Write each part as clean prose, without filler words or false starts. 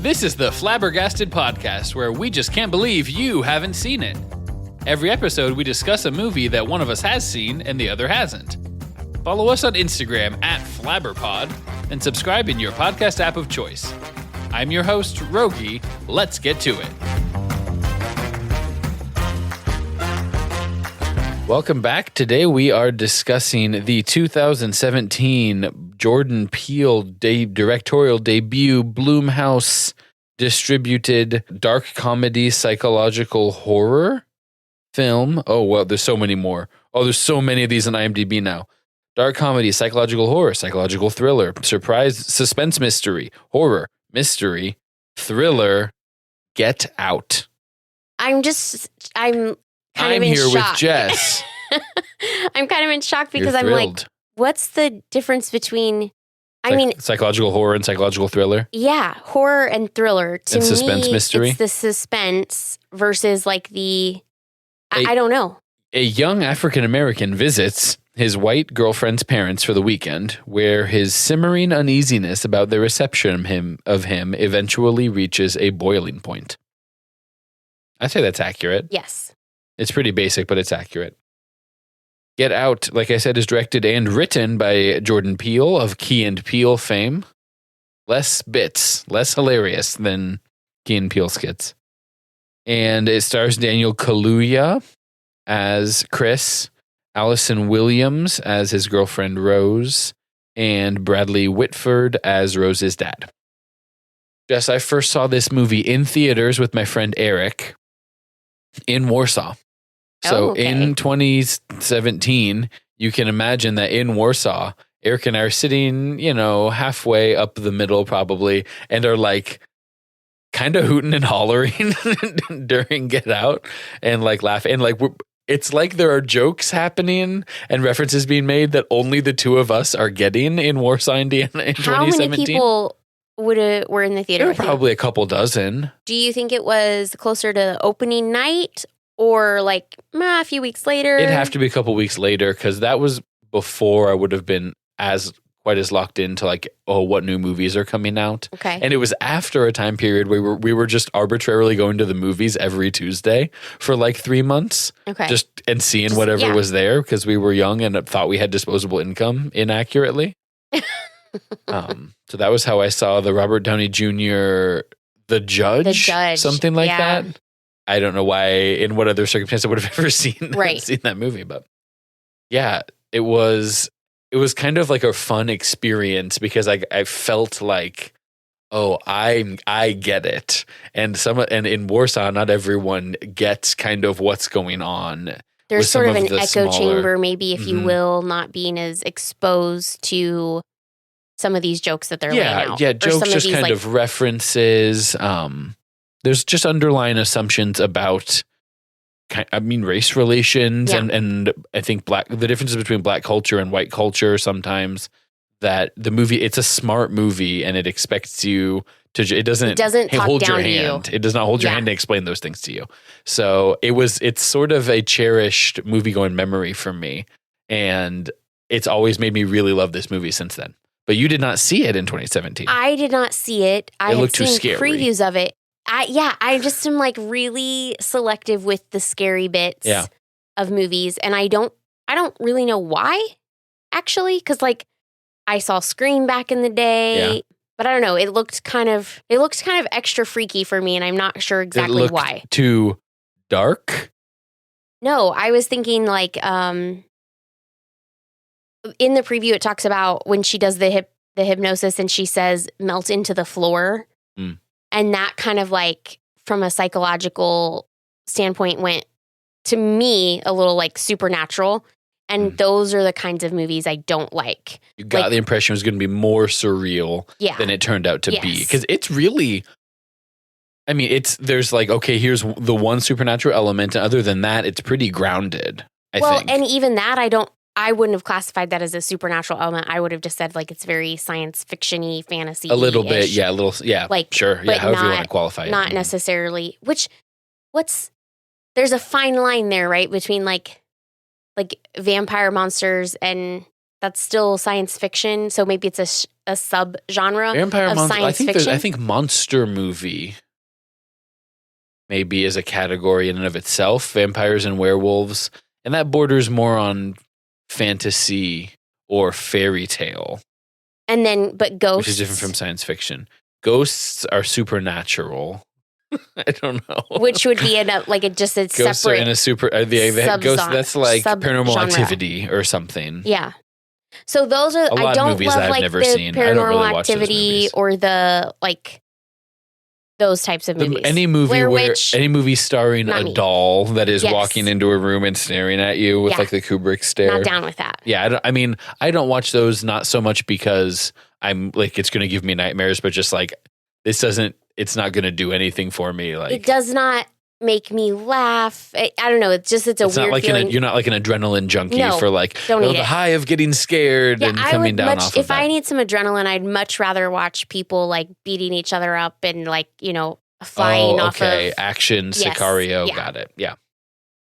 This is the Flabbergasted Podcast, where we just can't believe you haven't seen it. Every episode, we discuss a movie that one of us has seen and the other hasn't. Follow us on Instagram at flabberpod and subscribe in your podcast app of choice. I'm your host, Rogge. Let's get to it. Welcome back. Today we are discussing the 2017 Jordan Peele directorial debut, Blumhouse distributed dark comedy psychological horror film. Oh, well, there's so many more. Oh, there's so many of these on IMDb now. Dark comedy, psychological horror, psychological thriller, surprise, suspense mystery, horror, mystery, thriller, Get Out. I'm kind of in here shock. With Jess. I'm kind of in shock because You're I'm thrilled. like, what's the difference between, psychological horror and psychological thriller? Yeah, horror and thriller. To and suspense me, mystery? It's the suspense versus like I don't know. A young African-American visits his white girlfriend's parents for the weekend, where his simmering uneasiness about their reception of him eventually reaches a boiling point. I'd say that's accurate. Yes. It's pretty basic, but it's accurate. Get Out, like I said, is directed and written by Jordan Peele of Key and Peele fame. Less hilarious than Key and Peele skits. And it stars Daniel Kaluuya as Chris, Allison Williams as his girlfriend Rose, and Bradley Whitford as Rose's dad. Jess, I first saw this movie in theaters with my friend Eric in Warsaw. So in 2017, you can imagine that in Warsaw, Eric and I are sitting, halfway up the middle probably, and are like kind of hooting and hollering during Get Out and like laughing. And like, it's like there are jokes happening and references being made that only the two of us are getting in Warsaw, Indiana in 2017. How many people were in the theater? There were probably a couple dozen. Do you think it was closer to opening night or like a few weeks later? It'd have to be a couple weeks later because that was before I would have been quite as locked into like, what new movies are coming out. Okay. And it was after a time period where we were just arbitrarily going to the movies every Tuesday for like 3 months. Okay. And seeing whatever was there because we were young and thought we had disposable income inaccurately. So that was how I saw the Robert Downey Jr. The Judge, something like that. I don't know why, in what other circumstance I would have ever seen that movie, but yeah, it was kind of like a fun experience because I felt like, I get it, and in Warsaw, not everyone gets kind of what's going on. There's sort of an echo chamber, maybe, if you will, not being as exposed to some of these jokes that they're laying out. Yeah, jokes, just kind of references. There's just underlying assumptions about, race relations and I think the differences between black culture and white culture sometimes. That the movie, it's a smart movie and it expects you to. It doesn't hold your hand. It does not hold your hand to explain those things to you. So it's sort of a cherished movie-going memory for me, and it's always made me really love this movie since then. But you did not see it in 2017. I did not see it. I had looked too seen scary. Previews of it. I just am like really selective with the scary bits of movies, and I don't really know why, actually, because like I saw Scream back in the day, but I don't know. It looked kind of extra freaky for me, and I'm not sure exactly why. Too dark? No, I was thinking like in the preview it talks about when she does the hypnosis and she says melt into the floor. And that kind of like from a psychological standpoint went to me a little like supernatural. And those are the kinds of movies I don't like. You got the impression it was going to be more surreal than it turned out to be. Because it's really, there's like, okay, here's the one supernatural element. And other than that, it's pretty grounded, I think. And even that, I wouldn't have classified that as a supernatural element. I would have just said like it's very science fiction-y, fantasy-ish. A little bit, like, sure. Yeah, however you want to qualify it. Not necessarily, there's a fine line there, right? Between like vampire monsters and that's still science fiction. So maybe it's a subgenre Vampire of science fiction. I think monster movie maybe is a category in and of itself. Vampires and werewolves, and that borders more on fantasy or fairy tale. And then, but ghosts, which is different from science fiction. Ghosts are supernatural. I don't know. Which would be just a ghosts separate. Are in a super. Ghosts. That's like Paranormal Activity or something. Yeah. So those are. I don't love like the Paranormal Activity or the like. Those types of movies. Any movie starring a doll that is walking into a room and staring at you with like the Kubrick stare. Not down with that. Yeah, I don't watch those not so much because I'm like it's going to give me nightmares, but just like it's not going to do anything for me. Like it does not make me laugh. I don't know. It's a weird not like feeling. You're not like an adrenaline junkie for like the high of getting scared and coming down off of if I need some adrenaline, I'd much rather watch people like beating each other up and like, flying off of action. Sicario. Got it. Yeah.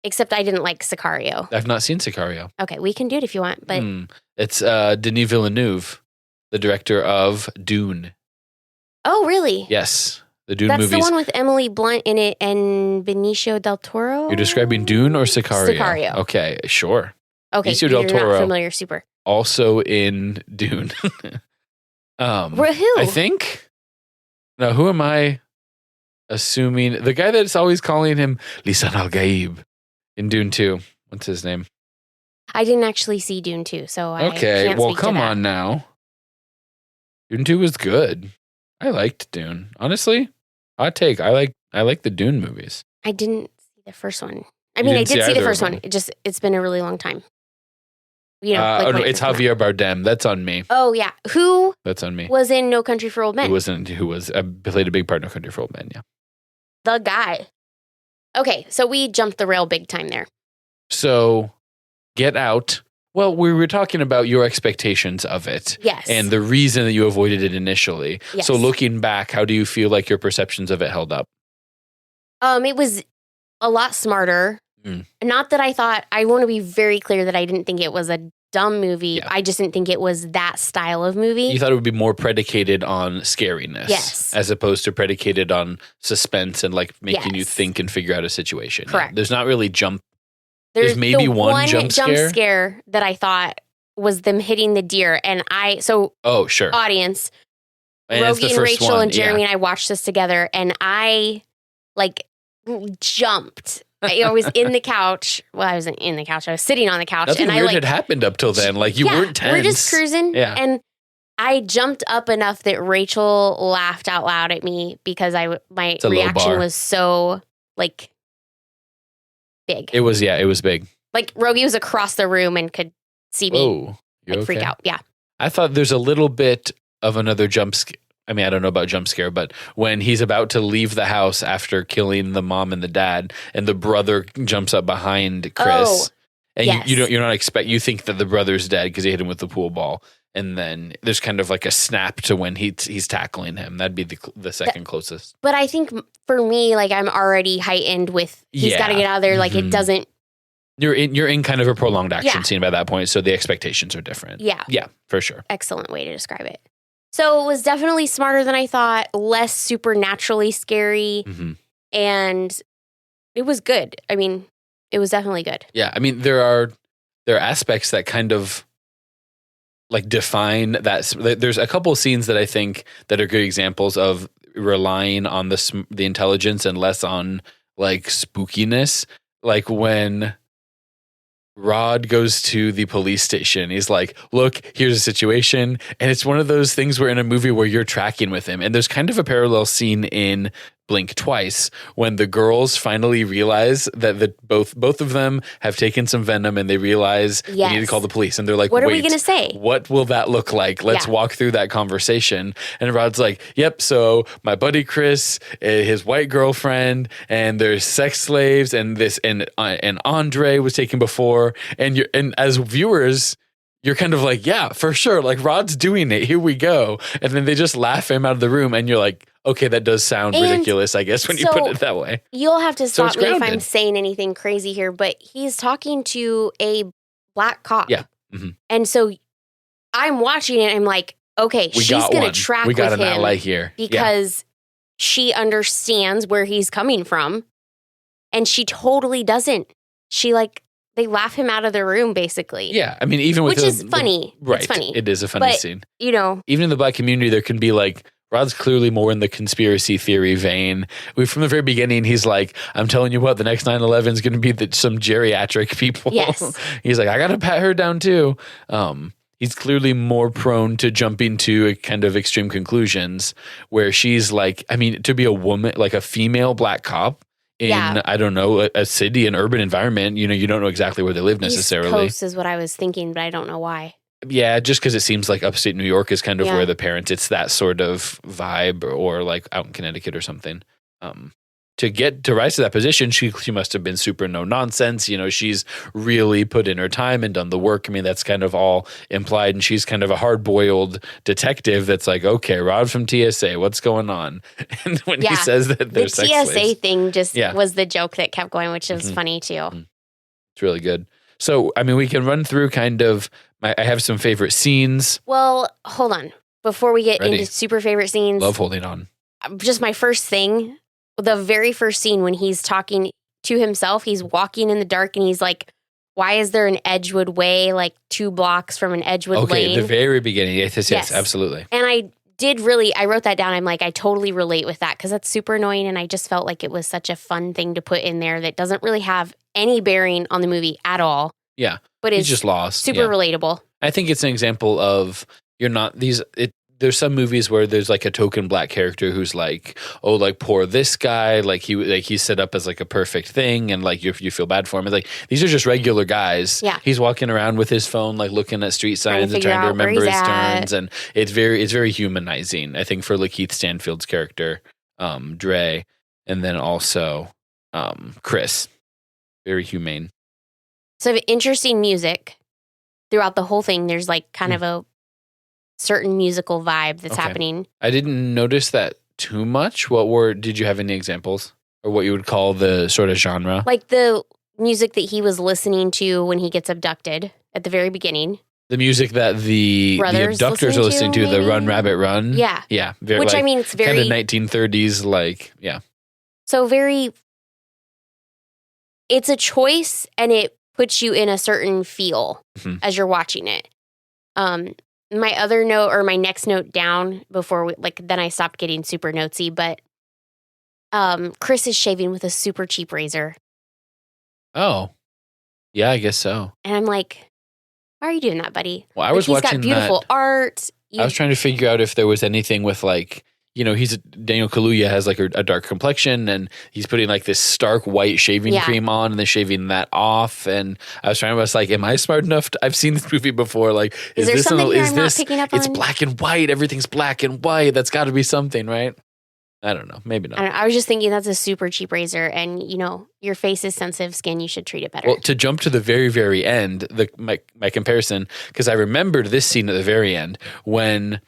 Except I didn't like Sicario. I've not seen Sicario. Okay, we can do it if you want, but it's Denis Villeneuve, the director of Dune. Oh, really? Yes. The Dune movies. That's the one with Emily Blunt in it and Benicio del Toro? You're describing Dune or Sicario? Sicario. Okay, sure. Okay, Benicio del Toro. Not familiar, super. Also in Dune. Who? I think. Now, who am I assuming? The guy that's always calling him Lisan al-Gaib in Dune 2. What's his name? I didn't actually see Dune 2, so I can't well, speak come to that. on now. Dune 2 was good. I liked Dune. Honestly, hot take. I like the Dune movies. I didn't see the first one. I did see the first one. It's been a really long time. It's Javier Bardem. That's on me. Oh yeah, who? That's on me. Was in No Country for Old Men. Who played a big part in No Country for Old Men? Yeah. The guy. Okay, so we jumped the rail big time there. So, Get Out. Well, we were talking about your expectations of it. Yes. And the reason that you avoided it initially. Yes. So looking back, how do you feel like your perceptions of it held up? It was a lot smarter. Not that I want to be very clear that I didn't think it was a dumb movie. Yeah. I just didn't think it was that style of movie. You thought it would be more predicated on scariness. Yes. As opposed to predicated on suspense and like making you think and figure out a situation. Correct. Yeah. There's not really There's maybe one jump scare that I thought was them hitting the deer. And oh, sure. Audience, and Rogge and Rachel and Jeremy and I watched this together and I like jumped. I was in the couch. Well, I wasn't in the couch. I was sitting on the couch. Nothing and weird had happened up till then. Like you weren't tense. We're just cruising. Yeah. And I jumped up enough that Rachel laughed out loud at me because my reaction was so like big. It was big. Like Rogge was across the room and could see me freak out. Yeah. I thought there's a little bit of another jump scare. I mean, I don't know about jump scare, but when he's about to leave the house after killing the mom and the dad, and the brother jumps up behind Chris, and you think that the brother's dead because he hit him with the pool ball, and then there's kind of like a snap to when he's tackling him. That'd be the second closest. But I think for me, like I'm already heightened with he's got to get out of there. Like it doesn't. You're in kind of a prolonged action scene by that point, so the expectations are different. Yeah, for sure. Excellent way to describe it. So it was definitely smarter than I thought, less supernaturally scary, and it was good. I mean, it was definitely good. Yeah, I mean, there are aspects that kind of like define that. There's a couple of scenes that I think that are good examples of relying on the intelligence and less on like spookiness. Like when Rod goes to the police station. He's like, look, here's a situation. And it's one of those things where in a movie where you're tracking with him. And there's kind of a parallel scene in Blink Twice when the girls finally realize that both of them have taken some venom and they realize they need to call the police. And they're like, what are we going to say? What will that look like? Let's walk through that conversation. And Rod's like, yep, so my buddy Chris, his white girlfriend, and there's sex slaves and Andre was taken before. And as viewers, you're kind of like, yeah, for sure. Like Rod's doing it. Here we go. And then they just laugh him out of the room. And you're like, okay, that does sound ridiculous, I guess, when you put it that way. You'll have to stop me if I'm saying anything crazy here, but he's talking to a black cop. Yeah. And so I'm watching it and I'm like, okay, she's going to track with him. We got an ally here. Because she understands where he's coming from. And she totally doesn't. She they laugh him out of the room, basically. Yeah. I mean, even with which is funny. Right. It's funny. It is a funny scene. You know. Even in the Black community, there can be Rod's clearly more in the conspiracy theory vein. From the very beginning, he's like, I'm telling you what, the next 9/11 is going to be some geriatric people. Yes. He's like, I got to pat her down too. He's clearly more prone to jumping to kind of extreme conclusions where she's to be a woman, a female black cop in, I don't know, a city, an urban environment, you don't know exactly where they live necessarily. East Coast is what I was thinking, but I don't know why. Yeah, just because it seems like upstate New York is kind of where the parents, it's that sort of vibe, or out in Connecticut or something. To rise to that position, she must have been super no nonsense. She's really put in her time and done the work. I mean, that's kind of all implied. And she's kind of a hard boiled detective that's like, okay, Rod from TSA, what's going on? And when he says that they're sex slaves. The TSA thing just was the joke that kept going, which is funny too. It's really good. So, I mean, we can run through kind of, I have some favorite scenes. Well, hold on. Before we get into super favorite scenes. Love holding on. Just my first thing, the very first scene when he's talking to himself, he's walking in the dark and he's like, why is there an Edgewood Way 2 blocks from an Edgewood Lane? Okay, the very beginning. Yes, absolutely. And I wrote that down. I'm like, I totally relate with that because that's super annoying. And I just felt like it was such a fun thing to put in there that doesn't really have any bearing on the movie at all. Yeah. But it's just lost. Super relatable. I think it's an example of there's some movies where there's a token black character who's poor this guy, he's set up as a perfect thing and you feel bad for him. It's these are just regular guys. Yeah. He's walking around with his phone looking at street signs and trying to remember his turns, and it's very humanizing, I think, for Lakeith Stanfield's character, Dre, and then also Chris. Very humane. So interesting music throughout the whole thing. There's kind of a certain musical vibe that's happening. I didn't notice that too much. Did you have any examples or what you would call the sort of genre? The music that he was listening to when he gets abducted at the very beginning. The music that the abductors are listening to, the Run Rabbit Run. Yeah. Yeah. Very, which it's very... kind of 1930s, yeah. So very... It's a choice and it puts you in a certain feel as you're watching it. My other note, or my next note down before then I stopped getting super notesy, but Chris is shaving with a super cheap razor. Oh, yeah, I guess so. And I'm like, why are you doing that, buddy? Well, I was he's watching got beautiful art. I was trying to figure out if there was anything with Daniel Kaluuya has a dark complexion and he's putting this stark white shaving cream on and then shaving that off. And I was trying to, am I smart enough? I've seen this movie before. Is there something here I'm not picking up on? It's black and white. Everything's black and white. That's got to be something, right? I don't know. Maybe not. I was just thinking that's a super cheap razor and, your face is sensitive skin. You should treat it better. Well, to jump to the very, very end, my comparison, because I remembered this scene at the very end when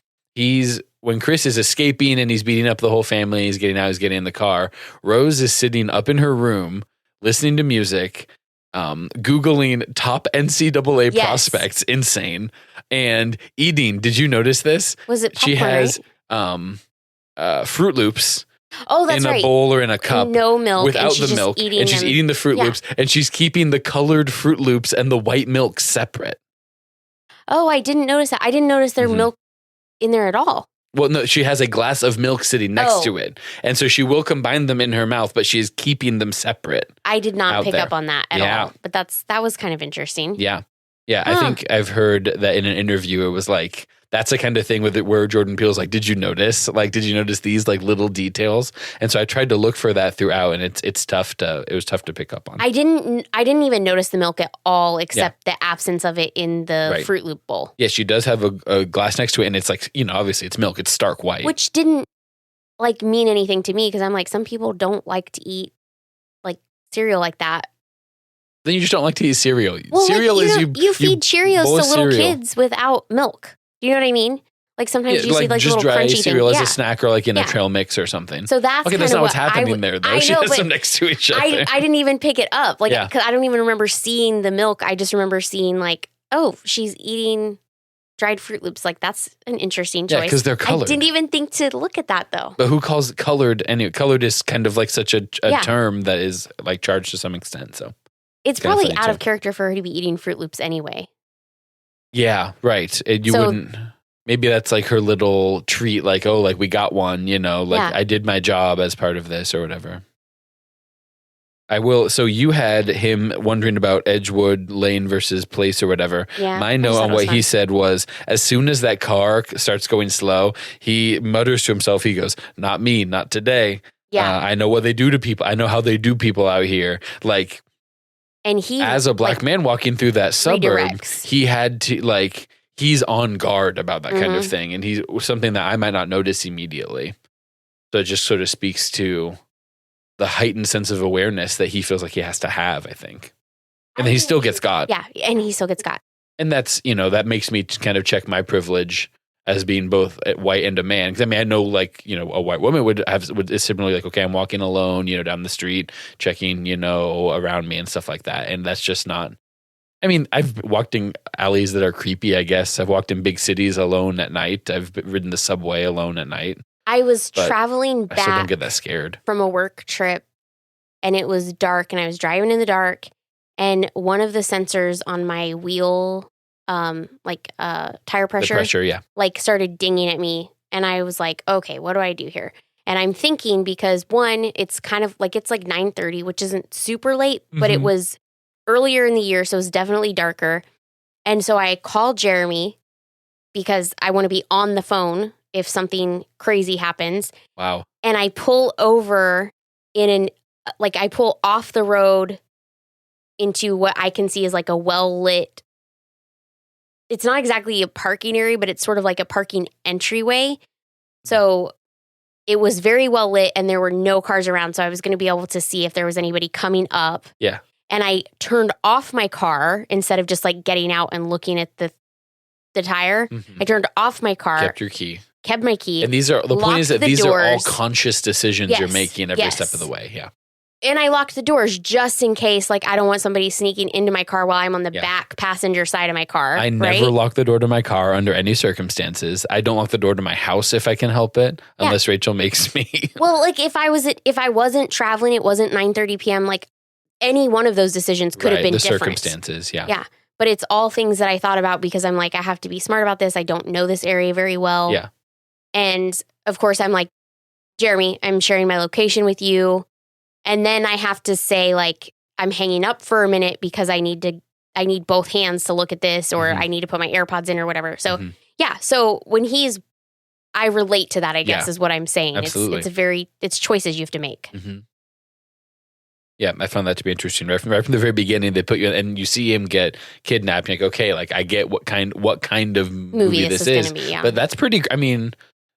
Chris is escaping and he's beating up the whole family, he's getting in the car. Rose is sitting up in her room, listening to music, Googling top NCAA prospects, insane, and eating. Did you notice this? Was it popcorn, she has right? Fruit Loops. Oh, that's right. In a bowl or in a cup. No milk. Without the milk. And she's eating the Fruit Loops and she's keeping the colored Fruit Loops and the white milk separate. Oh, I didn't notice that. I didn't notice their milk in there at all. Well, no, she has a glass of milk sitting next to it. And so she will combine them in her mouth, but she is keeping them separate. I did not pick up on that at all. But that was kind of interesting. Yeah. Yeah. I think I've heard that in an interview, it was that's the kind of thing with it where Jordan Peele's did you notice? Did you notice these little details? And so I tried to look for that throughout, and it was tough to pick up on. I didn't even notice the milk at all, except the absence of it in the Fruit Loop bowl. Yeah, she does have a glass next to it, and it's obviously it's milk. It's stark white. Which didn't mean anything to me because I'm some people don't like to eat cereal like that. Then you just don't like to eat cereal. Well, cereal you feed Cheerios to little kids without milk. Do you know what I mean? Sometimes you see just little dry crunchy cereal thing. as a snack or in a trail mix or something. So that's not what's happening there though. She has them next to each other. I didn't even pick it up. Because I don't even remember seeing the milk. I just remember seeing she's eating dried Fruit Loops. Like, that's an interesting choice. Yeah, because they're colored. I didn't even think to look at that, though. But who calls it colored? And colored is kind of like such a term that is like charged to some extent. So it's probably out of character for her to be eating Fruit Loops anyway. Yeah, right. You wouldn't. Maybe that's like her little treat, like, oh, like we got one, you know, like I did my job as part of this or whatever. I will. So you had him wondering about Edgewood Lane versus Place or whatever. Yeah, my note on what he said was, as soon as that car starts going slow, he mutters to himself, he goes, not me, not today. Yeah. I know what they do to people. I know how they do people out here. Like, and he, as a black man walking through that suburb, redirects. He had to, like, he's on guard about that kind of thing. And he's something that I might not notice immediately. So it just sort of speaks to the heightened sense of awareness that he feels like he has to have, I think. And then he still gets got. Yeah, and he still gets got. And that's, you know, that makes me kind of check my privilege as being both white and a man. Because I mean, I know, like, you know, a white woman would is similarly like, okay, I'm walking alone, you know, down the street, checking, you know, around me and stuff like that. And that's just not, I mean, I've walked in alleys that are creepy, I guess. I've walked in big cities alone at night. I've ridden the subway alone at night. I was traveling back. I still don't get that scared. From a work trip, and it was dark, and I was driving in the dark, and one of the sensors on my wheel, tire pressure, like started dinging at me, and I was like, okay, what do I do here? And I'm thinking, because one, it's kind of like, it's like 9:30, which isn't super late, but it was earlier in the year, so it was definitely darker. And so I called Jeremy because I want to be on the phone if something crazy happens. Wow. And I pull over I pull off the road into what I can see is like a well-lit, it's not exactly a parking area, but it's sort of like a parking entryway. So it was very well lit and there were no cars around. So I was going to be able to see if there was anybody coming up. Yeah. And I turned off my car instead of just like getting out and looking at the tire. I turned off my car. Kept my key. And the point is that these are all conscious decisions you're making every step of the way. Yeah. And I locked the doors just in case, like, I don't want somebody sneaking into my car while I'm on the back passenger side of my car. I never lock the door to my car under any circumstances. I don't lock the door to my house if I can help it, unless Rachel makes me. Well, like, if I wasn't traveling, it wasn't 9:30 p.m., like, any one of those decisions could have been different. The circumstances, Yeah. But it's all things that I thought about because I'm like, I have to be smart about this. I don't know this area very well. Yeah. And, of course, I'm like, Jeremy, I'm sharing my location with you. And then I have to say, like, I'm hanging up for a minute because I need both hands to look at this, or I need to put my AirPods in or whatever. So, so when I relate to that, I guess, is what I'm saying. Absolutely. It's choices you have to make. Yeah, I found that to be interesting. Right from the very beginning, they put you in, and you see him get kidnapped. You're like, okay, like, I get what kind of movie this is. Gonna be, But that's pretty, I mean,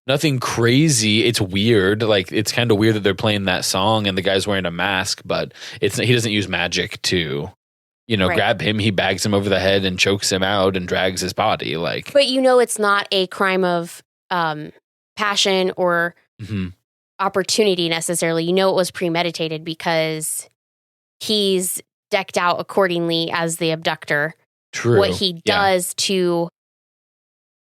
nothing crazy. It's weird. Like, it's kind of weird that they're playing that song and the guy's wearing a mask, but he doesn't use magic to, grab him. He bags him over the head and chokes him out and drags his body. Like, but it's not a crime of passion or opportunity necessarily. It was premeditated because he's decked out accordingly as the abductor. True. What he does to,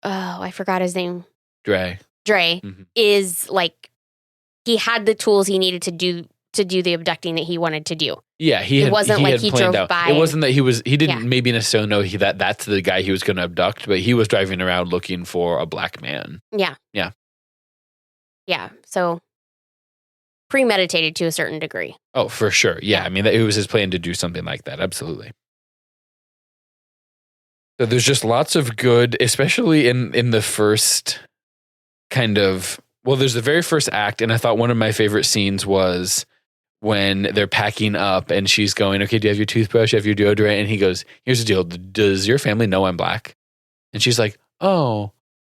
I forgot his name. Dre is like, he had the tools he needed to do the abducting that he wanted to do. Yeah, it wasn't like he drove by. It wasn't that he didn't maybe necessarily know that that's the guy he was going to abduct, but he was driving around looking for a black man. Yeah. So premeditated to a certain degree. Oh, for sure. Yeah. I mean, it was his plan to do something like that. Absolutely. So there's just lots of good, especially in the first there's the very first act, and I thought one of my favorite scenes was when they're packing up and she's going, okay, do you have your toothbrush? Do you have your deodorant? And he goes, here's the deal. Does your family know I'm black? And she's like,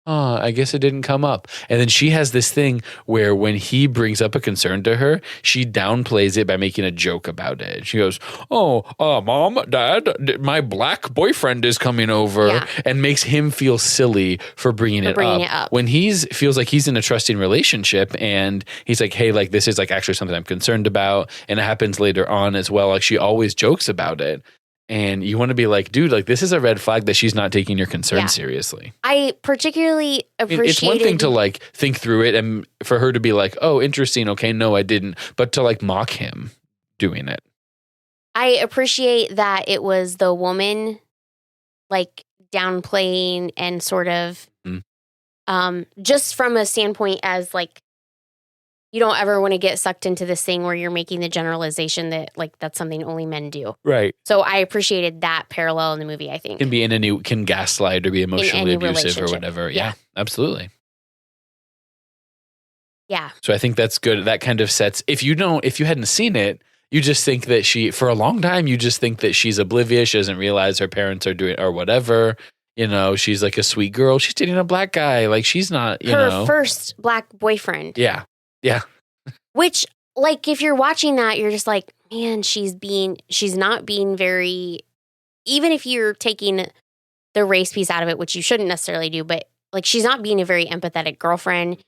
I guess it didn't come up. And then she has this thing where when he brings up a concern to her, she downplays it by making a joke about it. She goes, Mom, Dad, my black boyfriend is coming over, and makes him feel silly for bringing it up. When he feels like he's in a trusting relationship and he's like, hey, like, this is like actually something I'm concerned about. And it happens later on as well. Like, she always jokes about it. And you want to be like, dude, like this is a red flag that she's not taking your concern seriously. I particularly appreciated. It's one thing to like think through it and for her to be like, oh, interesting. Okay, no, I didn't. But to like mock him doing it. I appreciate that it was the woman like downplaying and sort of just from a standpoint as like, you don't ever want to get sucked into this thing where you're making the generalization that like that's something only men do. Right. So I appreciated that parallel in the movie, I think. Can gaslight or be emotionally abusive or whatever. Yeah, absolutely. Yeah. So I think that's good. That kind of sets, if you hadn't seen it, you just think that for a long time, you just think that she's oblivious. She doesn't realize her parents are doing or whatever. You know, she's like a sweet girl. She's dating a black guy. Like she's not, her first black boyfriend. Yeah. Yeah. Which, like, if you're watching that, you're just like, man, she's not being very, even if you're taking the race piece out of it, which you shouldn't necessarily do, but like, she's not being a very empathetic girlfriend.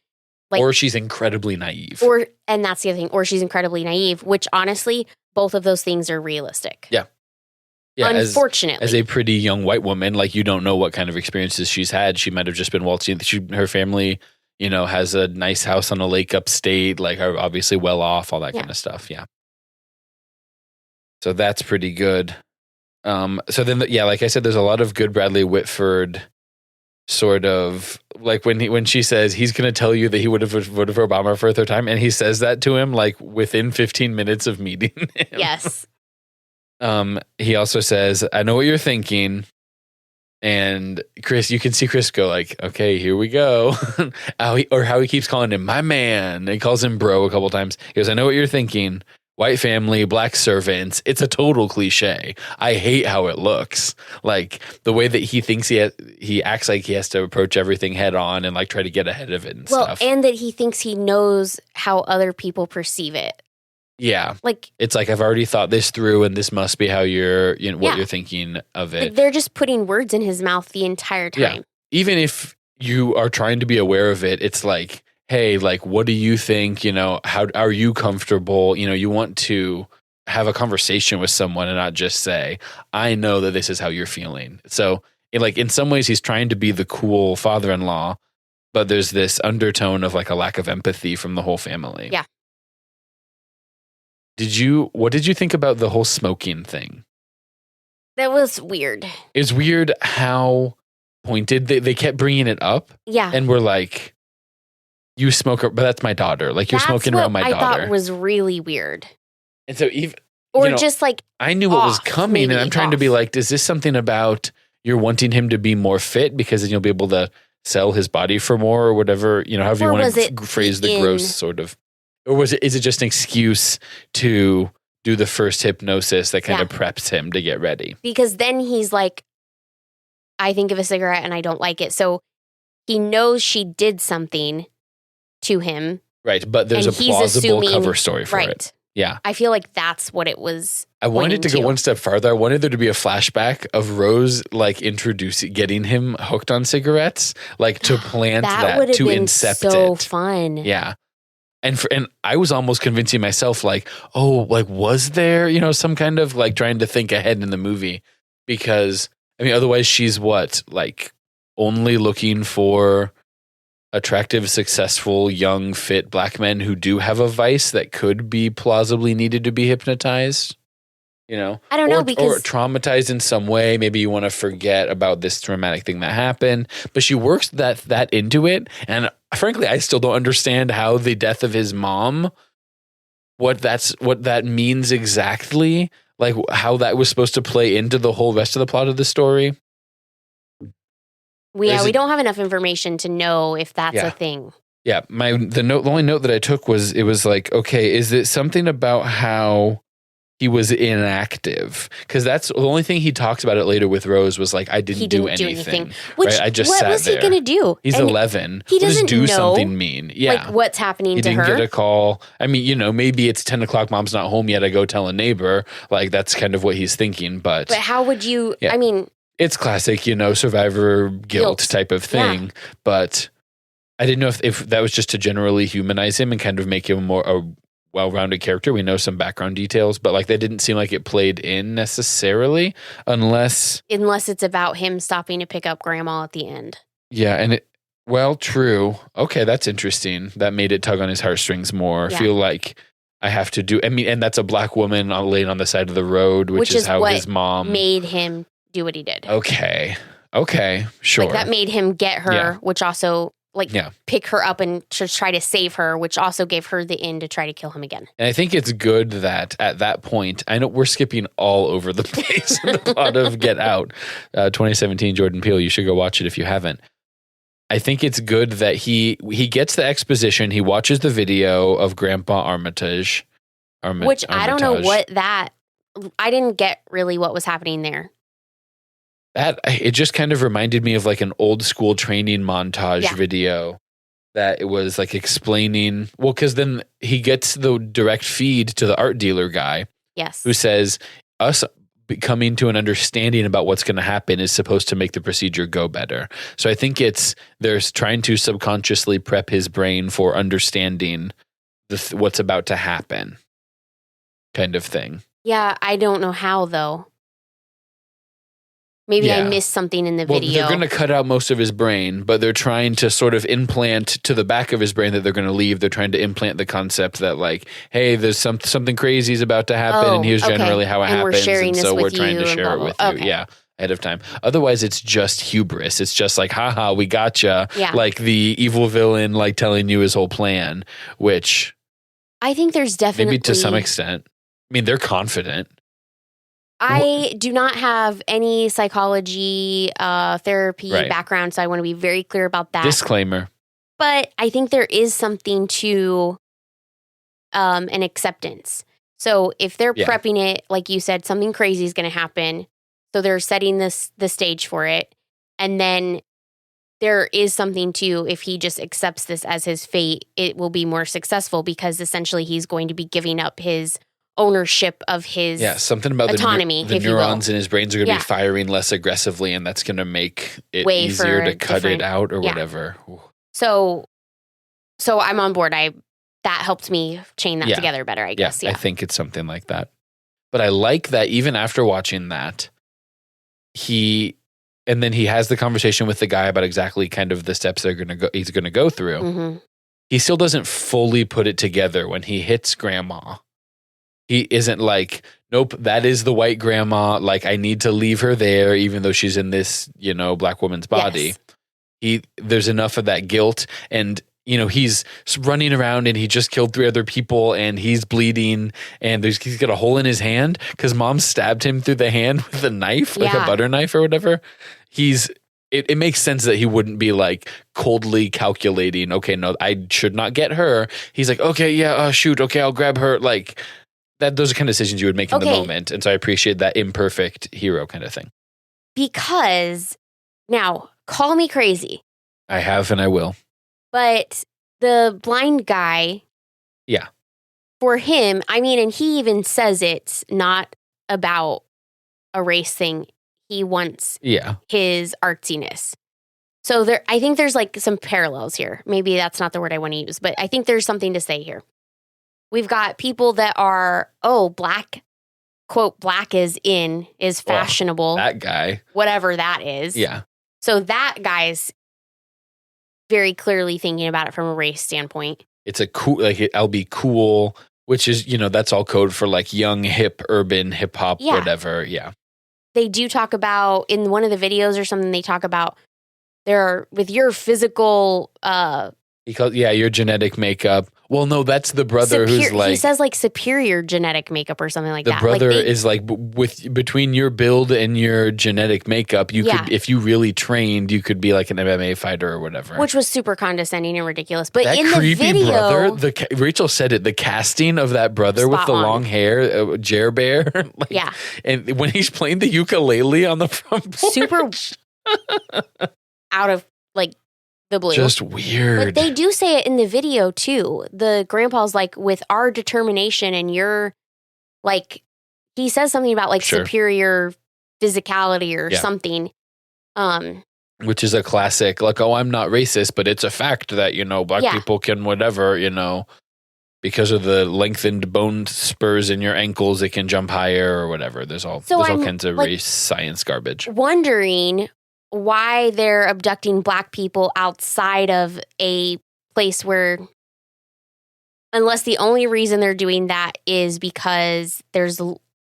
Like, or she's incredibly naive. And that's the other thing, or she's incredibly naive, which honestly, both of those things are realistic. Yeah. Yeah, unfortunately. As a pretty young white woman, like you don't know what kind of experiences she's had. She might have just been waltzing. Her family, has a nice house on a lake upstate, like are obviously well off, all that kind of stuff. Yeah. So that's pretty good. So then, like I said, there's a lot of good Bradley Whitford sort of like when she says he's going to tell you that he would have voted for Obama for a third time. And he says that to him like within 15 minutes of meeting him. Yes. He also says, I know what you're thinking. And Chris, you can see Chris go like, okay, here we go. how he keeps calling him my man. He calls him bro a couple times. He goes, I know what you're thinking. White family, black servants. It's a total cliche. I hate how it looks. Like the way that he thinks he acts like he has to approach everything head on and like try to get ahead of it and stuff. And that he thinks he knows how other people perceive it. Yeah. Like it's like I've already thought this through and this must be how you're what you're tking of it. Like they're just putting words in his mouth the entire time. Yeah. Even if you are trying to be aware of it, it's like, hey, like what do you think, how are you comfortable? You want to have a conversation with someone and not just say, I know that this is how you're feeling. So in some ways he's trying to be the cool father-in-law, but there's this undertone of like a lack of empathy from the whole family. Yeah. What did you think about the whole smoking thing? That was weird. It's weird how pointed they kept bringing it up. Yeah. And we're like, you smoke, but that's my daughter. Like you're smoking around my daughter. I thought was really weird. And so even, just like, I knew what was coming and I'm trying to be like, is this something about you're wanting him to be more fit because then you'll be able to sell his body for more or whatever, however you want to phrase the gross sort of. Or is it just an excuse to do the first hypnosis that kind of preps him to get ready? Because then he's like, I think of a cigarette and I don't like it. So he knows she did something to him. Right. But there's a plausible cover story for it. Yeah. I feel like that's what it was. I wanted to go one step farther. I wanted there to be a flashback of Rose like getting him hooked on cigarettes, like to plant that to incept it. So fun. Yeah. And I was almost convincing myself like, oh, like was there, some kind of like trying to think ahead in the movie because otherwise she's like only looking for attractive, successful, young, fit black men who do have a vice that could be plausibly needed to be hypnotized. I don't know or traumatized in some way. Maybe you want to forget about this traumatic thing that happened, but she works that into it. And frankly, I still don't understand how the death of his mom, what that means exactly, like how that was supposed to play into the whole rest of the plot of the story. We don't have enough information to know if that's a thing. Yeah, the only note that I took was it was like, okay, is it something about how he was inactive? Because that's the only thing he talks about it later with Rose was like, I didn't do anything. Which, right? I just what sat was he there. going to do? He's 11. He doesn't do know something mean. Yeah. Like what's happening to her. He didn't get a call. Maybe it's 10 o'clock. Mom's not home yet. I go tell a neighbor. Like that's kind of what he's thinking. But how would you, it's classic, survivor guilt type of thing. Yeah. But I didn't know if that was just to generally humanize him and kind of make him more well-rounded character. We know some background details, but like that didn't seem like it played in necessarily unless it's about him stopping to pick up grandma at the end. Yeah, and true. Okay, that's interesting. That made it tug on his heartstrings more. Yeah. I feel like I have to do, and that's a black woman laying on the side of the road, which is how his mom made him do what he did. Okay, sure. Like that made him get her, which also pick her up and to try to save her, which also gave her the in to try to kill him again. And I think it's good that at that point, I know we're skipping all over the place in the plot of Get Out, 2017 Jordan Peele. You should go watch it if you haven't. I think it's good that he gets the exposition. He watches the video of Grandpa Armitage. Which I don't know I didn't get really what was happening there. It just kind of reminded me of like an old school training montage video that it was like explaining. Well, because then he gets the direct feed to the art dealer guy. Yes. Who says us coming to an understanding about what's going to happen is supposed to make the procedure go better. So I think they're trying to subconsciously prep his brain for understanding what's about to happen kind of thing. Yeah, I don't know how though. Maybe I missed something in the video. They're going to cut out most of his brain, but they're trying to sort of implant to the back of his brain that they're going to leave. They're trying to implant the concept that like, hey, there's something crazy is about to happen, and here's generally how it happens. And so we're trying to share it with you. Yeah. Ahead of time. Otherwise, it's just hubris. It's just like, haha, we gotcha. Yeah. Like the evil villain, like telling you his whole plan, which I think there's definitely maybe to some extent. I mean, they're confident. I do not have any psychology therapy background, so I want to be very clear about that. Disclaimer. But I think there is something to an acceptance. So if they're prepping it, like you said, something crazy is going to happen. So they're setting the stage for it. And then there is something to, if he just accepts this as his fate, it will be more successful because essentially he's going to be giving up his ownership of his something about autonomy, the neurons in his brains are going to be firing less aggressively, and that's going to make it easier to cut it out or whatever. So I'm on board. That helped me chain that together better, I guess. Yeah, I think it's something like that. But I like that even after watching that, and then he has the conversation with the guy about exactly kind of the steps he's going to go through. Mm-hmm. He still doesn't fully put it together when he hits grandma. He isn't like, nope, that is the white grandma. Like, I need to leave her there, even though she's in this, black woman's body. Yes. There's enough of that guilt. And, he's running around and he just killed 3 other people and he's bleeding and he's got a hole in his hand because mom stabbed him through the hand with a knife, like a butter knife or whatever. It makes sense that he wouldn't be like coldly calculating, okay, no, I should not get her. He's like, okay, shoot, okay, I'll grab her. Like, those are kind of decisions you would make in the moment. And so I appreciate that imperfect hero kind of thing. Because, now, call me crazy. I have and I will. But the blind guy. Yeah. For him, I mean, and he even says it's not about a race thing. He wants his artsiness. So I think there's like some parallels here. Maybe that's not the word I want to use, but I think there's something to say here. We've got people that are, black, quote, black is fashionable. That guy. Whatever that is. Yeah. So that guy's very clearly thinking about it from a race standpoint. It's a cool, like, I'll be cool, which is, that's all code for like young, hip, urban, hip hop, whatever. Yeah. They do talk about, in one of the videos or something, they talk about with your physical, your genetic makeup. Well, no, that's the brother who's like... He says like superior genetic makeup or something like that. The brother is like, between your build and your genetic makeup, you could, if you really trained, you could be like an MMA fighter or whatever. Which was super condescending and ridiculous. But that in creepy the video... brother, Rachel said it, the casting of that brother with the long hair, Jer Bear. And when he's playing the ukulele on the front porch. Super out of like... the blue. Just weird. But they do say it in the video too. The grandpa's like, with our determination and your, like, he says something about like superior physicality or something. Which is a classic, like, I'm not racist, but it's a fact that, black people can whatever, because of the lengthened bone spurs in your ankles, it can jump higher or whatever. There's all kinds of race science garbage. Wondering why they're abducting Black people outside of a place where, unless the only reason they're doing that is because there's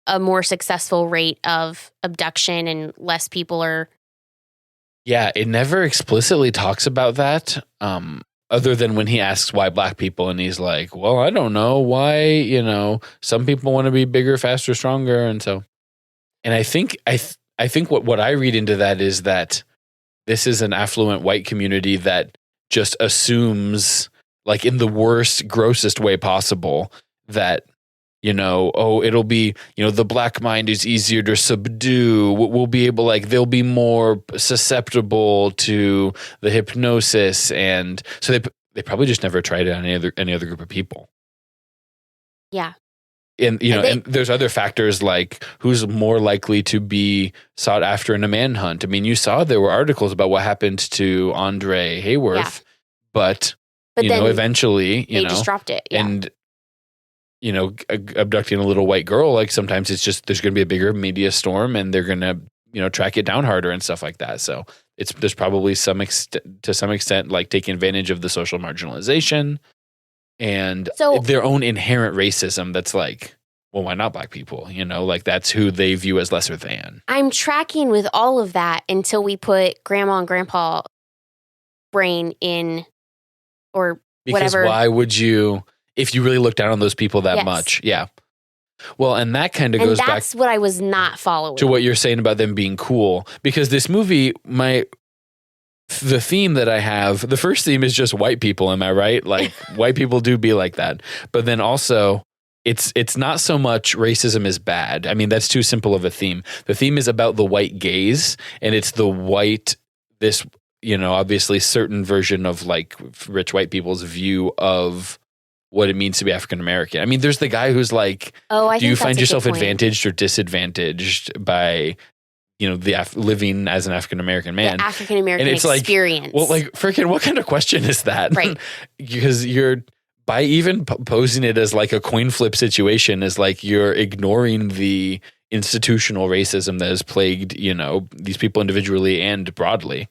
a more successful rate of abduction and less people are. Yeah, it never explicitly talks about that, other than when he asks why Black people, and he's like, well, I don't know why, some people want to be bigger, faster, stronger. And so, and I think what I read into that is that this is an affluent white community that just assumes, like in the worst, grossest way possible, that, it'll be, the Black mind is easier to subdue. We'll be able, they'll be more susceptible to the hypnosis. And so they probably just never tried it on any other group of people. Yeah. And, and there's other factors like who's more likely to be sought after in a manhunt. I mean, you saw there were articles about what happened to Andre Hayworth, but then eventually, they just dropped it. Yeah. And, abducting a little white girl, like sometimes it's just, there's going to be a bigger media storm and they're going to, track it down harder and stuff like that. So there's probably to some extent, like taking advantage of the social marginalization and their own inherent racism. That's like, well, why not Black people? That's who they view as lesser than. I'm tracking with all of that until we put grandma and grandpa brain in or whatever. Because why would you, if you really look down on those people that much? Yeah. Well, and that kind of goes back. That's what I was not following. To what you're saying about them being cool. Because this movie, the theme that I have, the first theme is just white people. Am I right? Like white people do be like that. But then also it's not so much racism is bad. I mean, that's too simple of a theme. The theme is about the white gaze, and it's the white, obviously certain version of like rich white people's view of what it means to be African American. I mean, there's the guy who's like, do you find yourself advantaged or disadvantaged by, living as an African American man? The African American experience. Like, well, like, freaking, what kind of question is that? Right. Because by even posing it as like a coin flip situation, is like you're ignoring the institutional racism that has plagued, these people individually and broadly.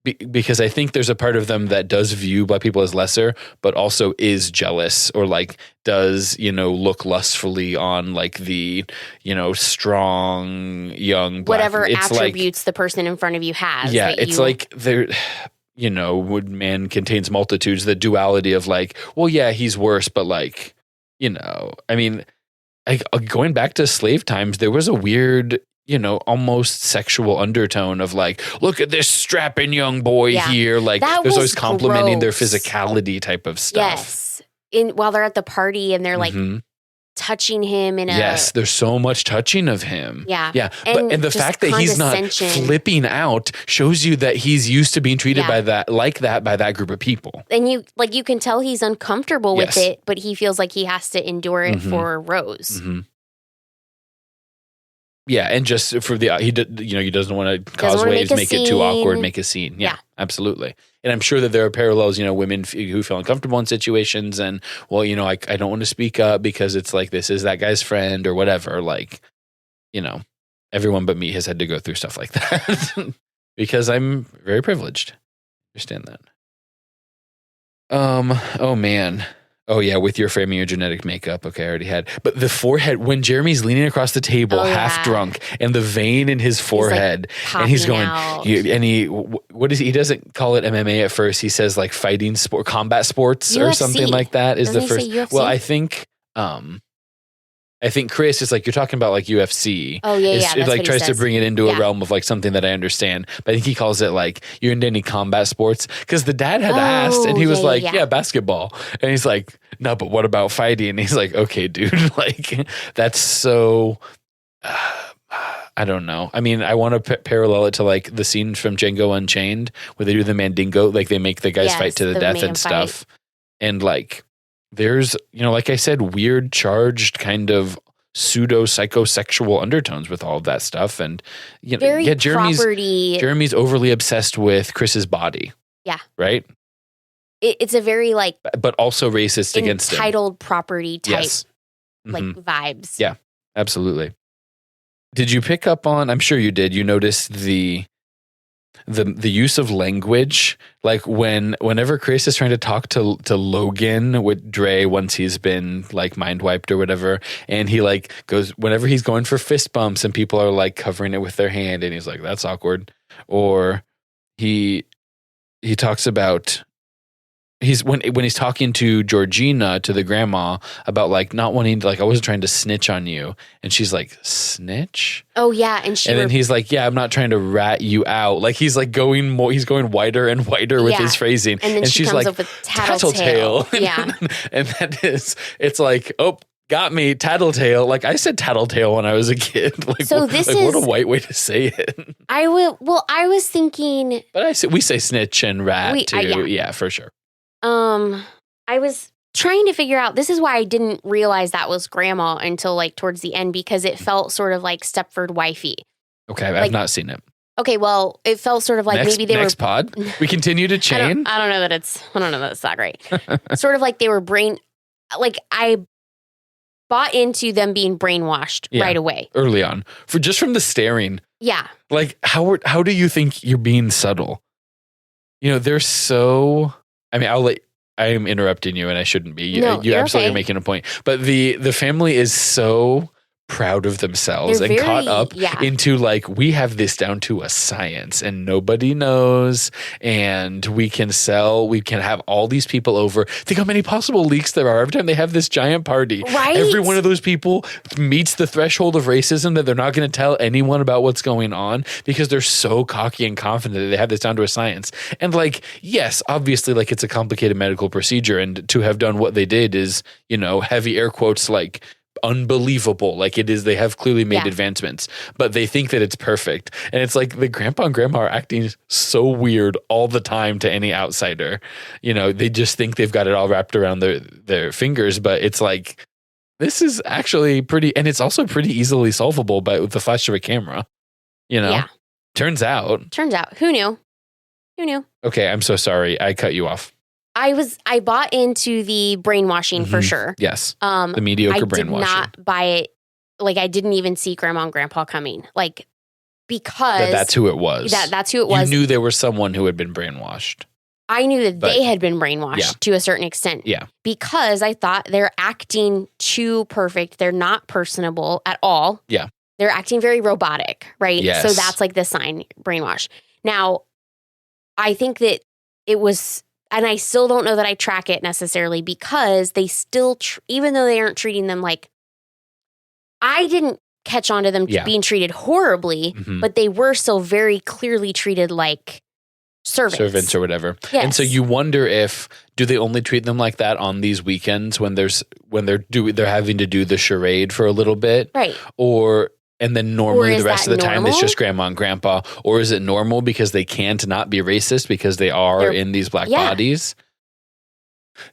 Because I think there's a part of them that does view Black people as lesser, but also is jealous or like does, look lustfully on like the, strong young Black. Whatever attributes the person in front of you has. Yeah, it's like they're, would man contains multitudes, the duality of like, well, yeah, he's worse, but like, I mean, going back to slave times, there was a weird, almost sexual undertone of like, look at this strapping young boy here. Like there's always complimenting their physicality type of stuff. Yes. While they're at the party and they're like touching him in Yes, there's so much touching of him. Yeah. Yeah. And the fact that he's not flipping out shows you that he's used to being treated by that group of people. And you can tell he's uncomfortable with it, but he feels like he has to endure it for Rose. Mm-hmm. Yeah, and just for he doesn't want to cause waves, make it too awkward, make a scene. Yeah, absolutely. And I'm sure that there are parallels, women who feel uncomfortable in situations and, well, I don't want to speak up because it's like, this is that guy's friend or whatever. Like, everyone but me has had to go through stuff like that because I'm very privileged. Understand that. Oh man. Oh, yeah, with your framing your genetic makeup. Okay, I already had. But the forehead, when Jeremy's leaning across the table, half drunk, and the vein in his forehead, and he's going, he doesn't call it MMA at first. He says like fighting sport, combat sports UFC. Or something like that is Doesn't the first. He say UFC? Well, I think Chris is like, you're talking about like UFC. Oh, yeah. It like tries to bring it into a realm of like something that I understand. But I think he calls it like, you're into any combat sports? Because the dad had asked and he was like, yeah, basketball. And he's like, no, but what about fighting? And he's like, okay, dude, like that's so, I don't know. I mean, I want to parallel it to like the scene from Django Unchained where they do the Mandingo, like they make the guys fight to the death and stuff. And like, there's, like I said, weird charged kind of pseudo psychosexual undertones with all of that stuff. And, Jeremy's overly obsessed with Chris's body. Yeah. Right. it's a very like, but also racist against him. Entitled property type, Yes. like vibes. Yeah, absolutely. Did you pick up on, I'm sure you did, you noticed the use of language, like whenever Chris is trying to talk to Logan with Dre once he's been like mind wiped or whatever, and he like goes, whenever he's going for fist bumps and people are like covering it with their hand and he's like, that's awkward. Or he talks about, when he's talking to Georgina, to the grandma, about like not wanting to, like, I wasn't trying to snitch on you, and she's like, snitch? Oh yeah, and then he's like, yeah, I'm not trying to rat you out. Like he's like going wider and wider with his phrasing, and then she's comes like, up with tattletale. Yeah, and it's like, oh, got me, tattletale. Like I said tattletale when I was a kid. Like, so what a white way to say it. I was thinking, but we say snitch and rat too. Yeah, for sure. I was trying to figure out, this is why I didn't realize that was grandma until like towards the end, because it felt sort of like Stepford Wifey. Okay, I've not seen it. Okay, well, it felt sort of like maybe they next pod. We continue to chain. I don't know that it's that great. Sort of like they were like I bought into them being brainwashed right away. Early on. From the staring. Yeah. Like how do you think you're being subtle? You know, they're so, I mean, I am interrupting you and I shouldn't be. You absolutely are making a point. But the family is so proud of themselves and caught up into like, we have this down to a science and nobody knows, and we can have all these people over. Think how many possible leaks there are every time they have this giant party. Right. Every one of those people meets the threshold of racism that they're not going to tell anyone about what's going on because they're so cocky and confident that they have this down to a science. And like, yes, obviously, like it's a complicated medical procedure, and to have done what they did is, you know, heavy air quotes, like unbelievable. Like it is, they have clearly made advancements, but they think that it's perfect. And it's like the grandpa and grandma are acting so weird all the time to any outsider. You know, they just think they've got it all wrapped around their fingers, but it's like, this is actually pretty, and it's also pretty easily solvable with the flash of a camera. You know? Yeah. Turns out. Who knew? Okay, I'm so sorry. I cut you off. I bought into the brainwashing for sure. Yes. The mediocre brainwashing. I did not buy it. Like I didn't even see grandma and grandpa coming. Like, because that's who it was. That's who it was. You knew there was someone who had been brainwashed. I knew that they had been brainwashed to a certain extent. Yeah. Because I thought they're acting too perfect. They're not personable at all. Yeah. They're acting very robotic, right? Yes. So that's like the sign, brainwash. Now, I think that it was, and I still don't know that I track it necessarily, because they still, even though they aren't treating them like, I didn't catch on to them being treated horribly, but they were still very clearly treated like servants or whatever. Yes. And so you wonder do they only treat them like that on these weekends when they're having to do the charade for a little bit, right? And then normally the rest of the time it's just grandma and grandpa, or is it normal because they can't not be racist because they're in these black bodies?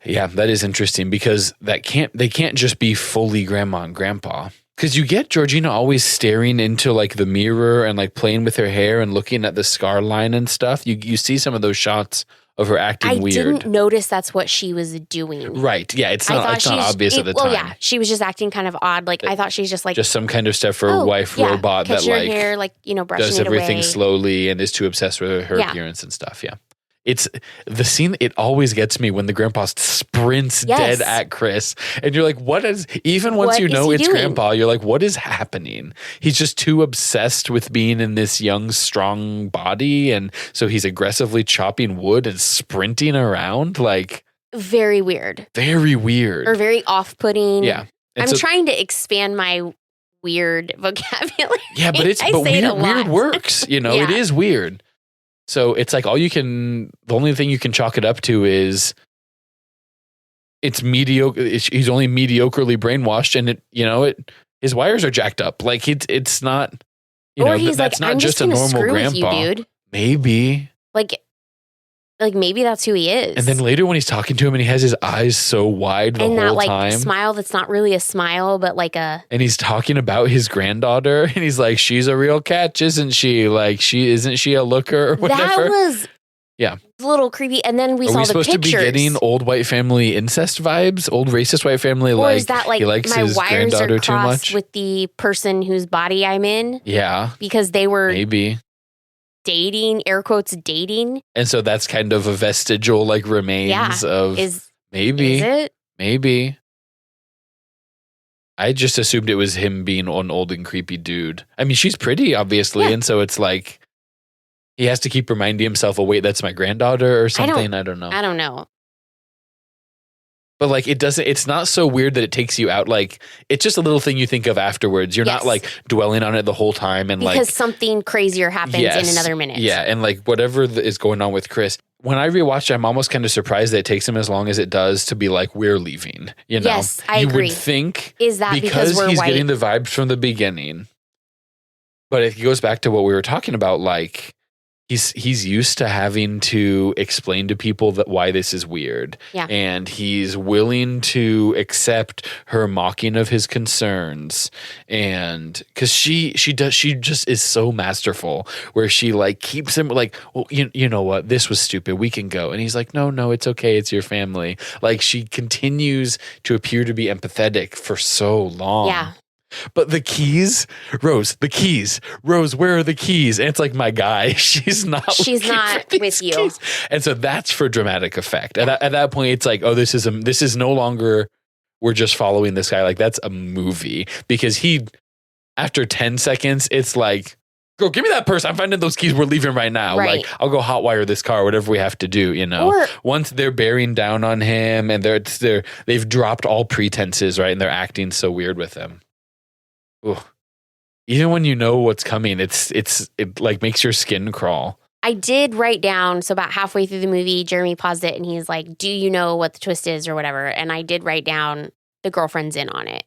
Yeah, that is interesting, because they can't just be fully grandma and grandpa. Because you get Georgina always staring into like the mirror and like playing with her hair and looking at the scar line and stuff. You see some of those shots of her acting weird. I didn't notice that's what she was doing. Right. Yeah, it's not obvious at the time. Well, yeah, she was just acting kind of odd. Like I thought she's just like some kind of Stepford wife robot that like hair, like, you know, brushing does it everything away. slowly and is too obsessed with her appearance and stuff. Yeah. It's the scene. It always gets me when the grandpa sprints dead at Chris, and you're like, "What is?" Even once you know it's grandpa, you're like, "What is happening?" He's just too obsessed with being in this young, strong body, and so he's aggressively chopping wood and sprinting around. Like, very weird, or very off-putting. Yeah, and I'm trying to expand my weird vocabulary. Yeah, but weird works. You know, it is weird. So it's like the only thing you can chalk it up to is it's mediocre. He's only mediocrely brainwashed, and his wires are jacked up. Like it's not, that's not just a normal grandpa. You, dude. Maybe like maybe that's who he is. And then later when he's talking to him and he has his eyes so wide the whole time. Smile that's not really a smile, but like a... And he's talking about his granddaughter, and he's like, she's a real catch, isn't she? Like, isn't she a looker or whatever? That was Yeah. A little creepy. And then we saw the pictures. Are we supposed to be getting old white family incest vibes? Old racist white family? Or is that like he likes my his wires granddaughter are too much? with the person whose body I'm in? Yeah. Because they were maybe dating, air quotes, dating. And so that's kind of a vestigial like remains of maybe. Is it? Maybe. I just assumed it was him being an old and creepy dude. I mean, she's pretty, obviously. And so it's like, he has to keep reminding himself, oh, wait, that's my granddaughter or something. I don't know. I don't know. But like, it's not so weird that it takes you out. Like, it's just a little thing you think of afterwards. You're not like dwelling on it the whole time. And because something crazier happens in another minute. Yeah. And like, whatever is going on with Chris. When I rewatched it, I'm almost kind of surprised that it takes him as long as it does to be like, we're leaving. You know? Yes, I agree. You would think is that because we're he's white? Getting the vibes from the beginning. But it goes back to what we were talking about, like, he's used to having to explain to people that why this is weird. Yeah. And he's willing to accept her mocking of his concerns. And because she just is so masterful where she like keeps him like, well, you know what? This was stupid. We can go. And he's like, no, it's okay. It's your family. Like she continues to appear to be empathetic for so long. Yeah. But the keys, Rose, where are the keys? And it's like, my guy, she's not with you. Keys. And so that's for dramatic effect. At that point, it's like, oh, this is no longer, we're just following this guy. Like that's a movie because after 10 seconds, it's like, go give me that purse. I'm finding those keys. We're leaving right now. Right. Like I'll go hotwire this car, whatever we have to do, you know. Or, once they're bearing down on him and they've dropped all pretenses, right? And they're acting so weird with him. Ooh. Even when you know what's coming, it like makes your skin crawl. I did write down, so about halfway through the movie, Jeremy paused it and he's like, do you know what the twist is or whatever? And I did write down the girlfriend's in on it.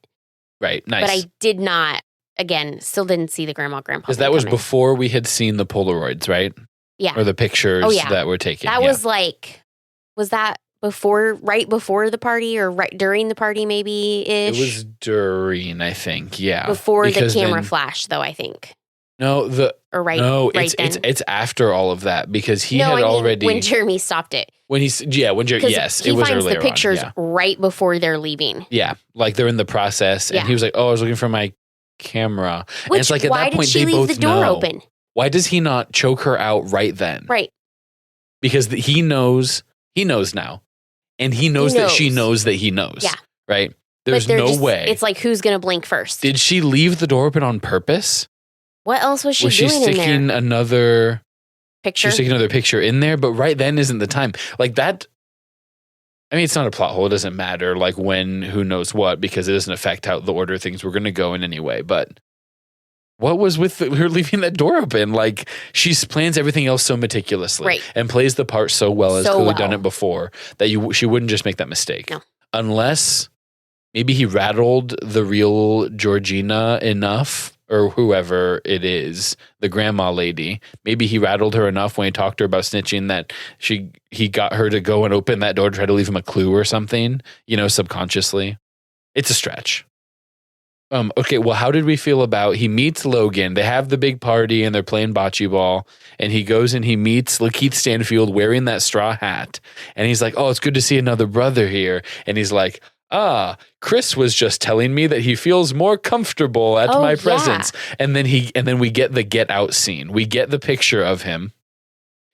Right, nice. But I did not, again, still didn't see the grandpa. Because that was before we had seen the Polaroids, right? Yeah. Or the pictures that were taken. That was like, was that right before the party or right during the party maybe-ish? It was during, I think, yeah. Before the camera flash, though, I think. No, it's after all of that because he had already... when Jeremy stopped it. It was earlier on. He finds the pictures right before they're leaving. Yeah, like they're in the process and he was like, oh, I was looking for my camera. Which, and it's like at why that point, did she leave the door open? Why does he not choke her out right then? Right. Because he knows now. And he knows that she knows that he knows. Yeah. Right? There's no way. It's like, who's going to blink first? Did she leave the door open on purpose? What else was she doing in there? Was she sticking another picture? She's sticking another picture in there, but right then isn't the time. Like that, I mean, it's not a plot hole. It doesn't matter like when, who knows what, because it doesn't affect how the order of things were going to go in any way. But what was with her leaving that door open? Like she plans everything else so meticulously and plays the part so well, has clearly done it before, that she wouldn't just make that mistake. No. Unless maybe he rattled the real Georgina enough, or whoever it is, the grandma lady. Maybe he rattled her enough when he talked to her about snitching that he got her to go and open that door to try to leave him a clue or something, subconsciously. It's a stretch. Okay, well, how did we feel about he meets Logan? They have the big party and they're playing bocce ball, and he goes and he meets Lakeith Stanfield wearing that straw hat, and he's like, "Oh, it's good to see another brother here." And he's like, Chris was just telling me that he feels more comfortable at my presence. And then we get the get out scene. We get the picture of him.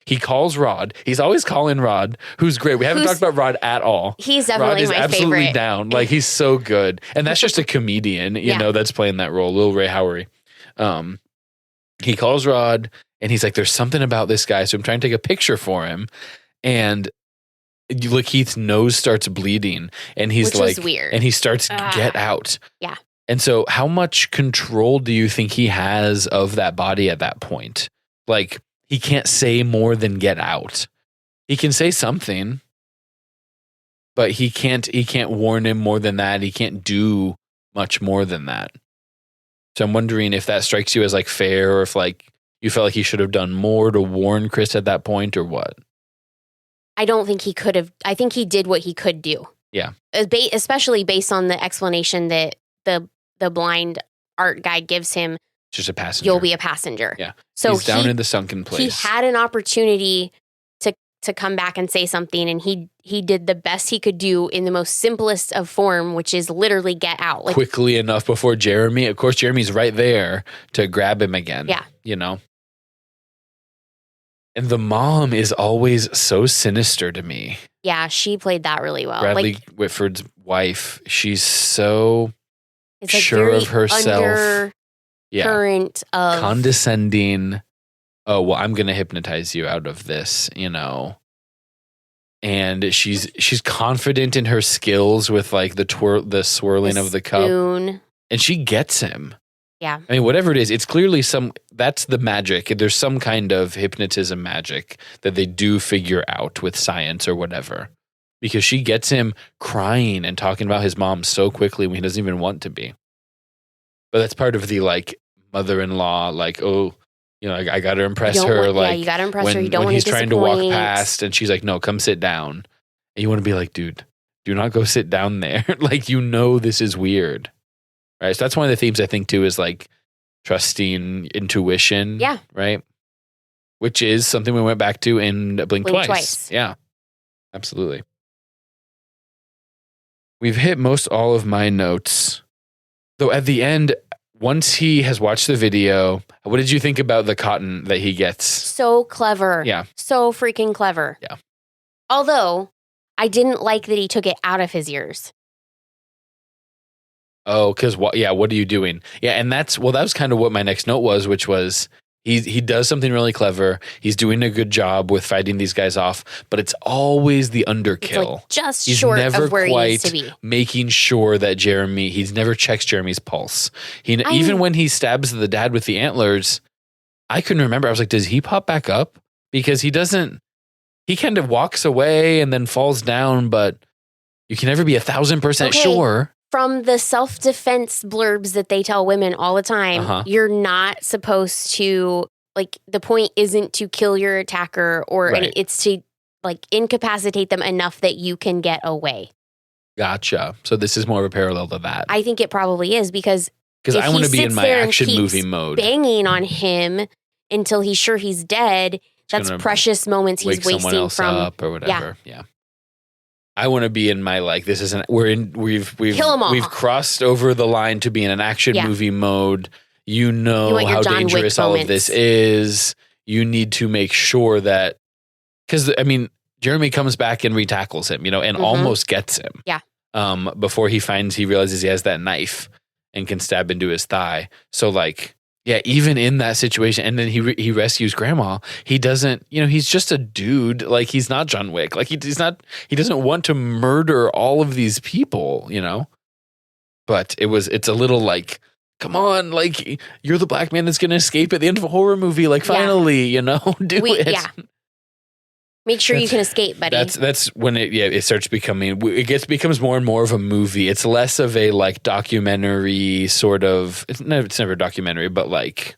He calls Rod. He's always calling Rod, who's great. We haven't talked about Rod at all. He's definitely my absolutely favorite. Down. Like he's so good. And that's just a comedian, that's playing that role, Lil Ray Howery. He calls Rod and he's like, there's something about this guy. So I'm trying to take a picture for him. And Lakeith's nose starts bleeding and he's Which was weird. And he starts get out. Yeah. And so how much control do you think he has of that body at that point? Like, he can't say more than get out. He can say something, but he can't warn him more than that. He can't do much more than that. So I'm wondering if that strikes you as like fair, or if like you felt like he should have done more to warn Chris at that point, or what? I don't think he could have. I think he did what he could do. Yeah. Especially based on the explanation that the blind art guy gives him. Just a passenger. You'll be a passenger. Yeah. So he's down in the sunken place. He had an opportunity to to come back and say something, and he did the best he could do in the most simplest of form, which is literally get out. Like, quickly enough before Jeremy. Of course, Jeremy's right there to grab him again. Yeah. You know? And the mom is always so sinister to me. Yeah, she played that really well. Bradley Whitford's wife, she's so sure of herself. Current of condescending. Oh, well, I'm going to hypnotize you out of this, you know. And she's confident in her skills with like the swirling of the cup. And she gets him. Yeah. I mean, whatever it is, it's clearly that's the magic. There's some kind of hypnotism magic that they do figure out with science or whatever. Because she gets him crying and talking about his mom so quickly when he doesn't even want to be. But that's part of the like mother-in-law, like, oh, you know, I got to impress her. You got to impress her. You don't when want he's to trying to walk past and she's like, no, come sit down. And you want to be like, dude, do not go sit down there. Like, you know, this is weird. Right. So that's one of the themes I think too is like trusting intuition. Yeah. Right. Which is something we went back to in Blink Twice. Yeah. Absolutely. We've hit most all of my notes. Though at the end, once he has watched the video, what did you think about the cotton that he gets? So clever. Yeah. So freaking clever. Yeah. Although I didn't like that he took it out of his ears. Oh, because what are you doing? Yeah, and that was kind of what my next note was, which was he does something really clever. He's doing a good job with fighting these guys off, but it's always the underkill. Like just he's short never of where he used to be. Making sure that he's never checks Jeremy's pulse. Even when he stabs the dad with the antlers, I couldn't remember. I was like, does he pop back up? Because he doesn't. He kind of walks away and then falls down, but you can never be 1,000% sure. From the self-defense blurbs that they tell women all the time, you're not supposed to, like, the point isn't to kill your attacker or it's to, like, incapacitate them enough that you can get away. Gotcha. So this is more of a parallel to that. I think it probably is because I want to be in my action movie mode. Banging on him until he's sure he's dead. That's precious moments he's wasting from up or whatever. Yeah. I want to be in my like this isn't we've crossed over the line to be in an action movie mode. You know how dangerous all of this is. You need to make sure that because I mean Jeremy comes back and retackles him, you know, and almost gets him. Yeah. Before he realizes he has that knife and can stab into his thigh. So like. Yeah, even in that situation, and then he rescues Grandma. He doesn't, you know, he's just a dude. Like he's not John Wick. Like he's not. He doesn't want to murder all of these people, you know. But it's a little like, come on, like you're the black man that's going to escape at the end of a horror movie. Like finally, you know, do it. Yeah. Make sure you can escape, buddy. That's when it starts becoming becomes more and more of a movie. It's less of a like documentary sort of. It's never a documentary, but like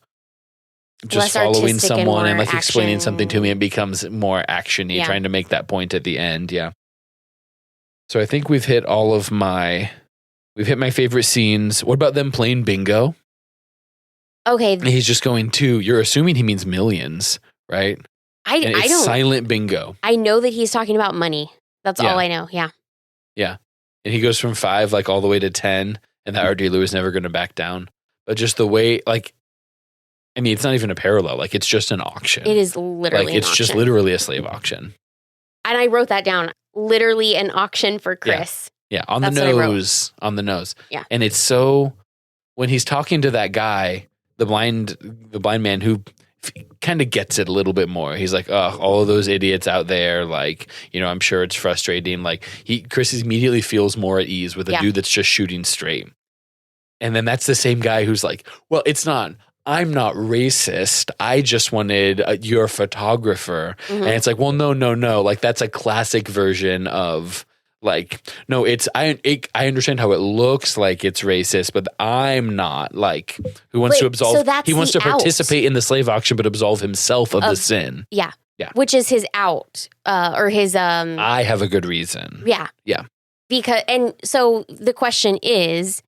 just less following someone and like action. Explaining something to me. It becomes more actiony, trying to make that point at the end. Yeah. So I think we've hit my favorite scenes. What about them playing bingo? Okay, and he's just going to. You're assuming he means millions, right? I don't silent bingo. I know that he's talking about money. That's all I know. Yeah. Yeah. And he goes from 5 like all the way to 10 and that our dealer is never going to back down. But just the way like I mean it's not even a parallel. Like it's just an auction. It is literally like it's just literally a slave auction. And I wrote that down. Literally an auction for Chris. Yeah, on the nose. On the nose. Yeah. And it's so when he's talking to that guy, the blind man who kind of gets it a little bit more. He's like, oh, all of those idiots out there, like, you know, I'm sure it's frustrating. Like Chris immediately feels more at ease with a dude that's just shooting straight. And then that's the same guy who's like, well, I'm not racist. I just wanted your photographer. And it's like, well, no. Like that's a classic version of like, no, I understand how it looks like it's racist, but I'm not like who wants to absolve. So he wants to participate in the slave auction, but absolve himself of the sin. Yeah. Yeah. Which is his out or his. I have a good reason. Yeah. Yeah. And so the question is,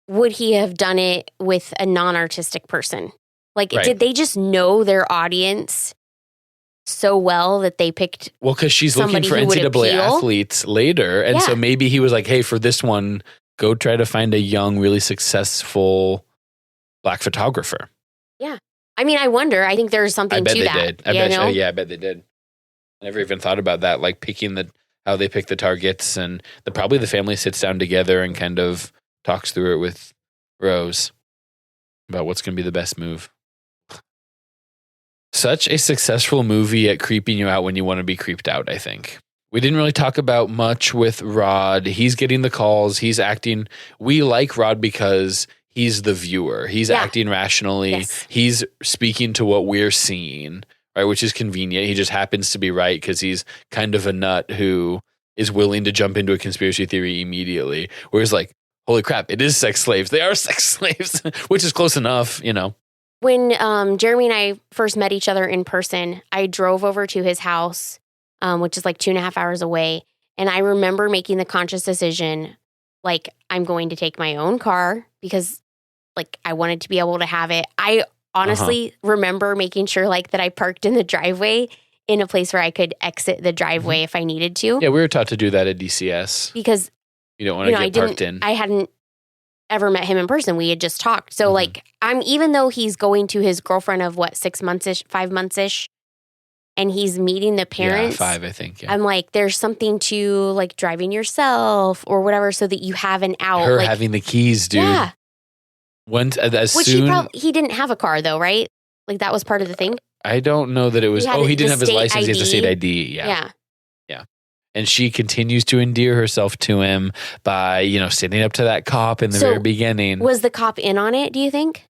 would he have done it with a non-artistic person? Like, did they just know their audience so well that they picked. Well, because she's looking for NCAA athletes later. And so maybe he was like, hey, for this one, go try to find a young, really successful Black photographer. Yeah. I mean, I wonder. I think there's something to that. I bet they did. I never even thought about that, like picking how they pick the targets. And probably the family sits down together and kind of talks through it with Rose about what's going to be the best move. Such a successful movie at creeping you out when you want to be creeped out, I think. We didn't really talk about much with Rod. He's getting the calls. He's acting. We like Rod because he's the viewer. He's acting rationally. Yes. He's speaking to what we're seeing, right? Which is convenient. He just happens to be right because he's kind of a nut who is willing to jump into a conspiracy theory immediately. Whereas like, holy crap, it is sex slaves. They are sex slaves, which is close enough, you know. When Jeremy and I first met each other in person, I drove over to his house, which is like 2.5 hours away. And I remember making the conscious decision, like, I'm going to take my own car because, like, I wanted to be able to have it. I honestly remember making sure, like, that I parked in the driveway in a place where I could exit the driveway if I needed to. Yeah, we were taught to do that at DCS. Because you don't want to get parked in. I hadn't ever met him in person. We had just talked. So like, even though he's going to his girlfriend of 5 months-ish, and he's meeting the parents. Yeah, 5, I think. Yeah. I'm like, there's something to like driving yourself or whatever so that you have an out. Her like, having the keys, dude. Yeah. He didn't have a car though, right? Like that was part of the thing. I don't know that it was. He didn't have his license. He had the state ID. Yeah. And she continues to endear herself to him by, standing up to that cop in the very beginning. Was the cop in on it, do you think?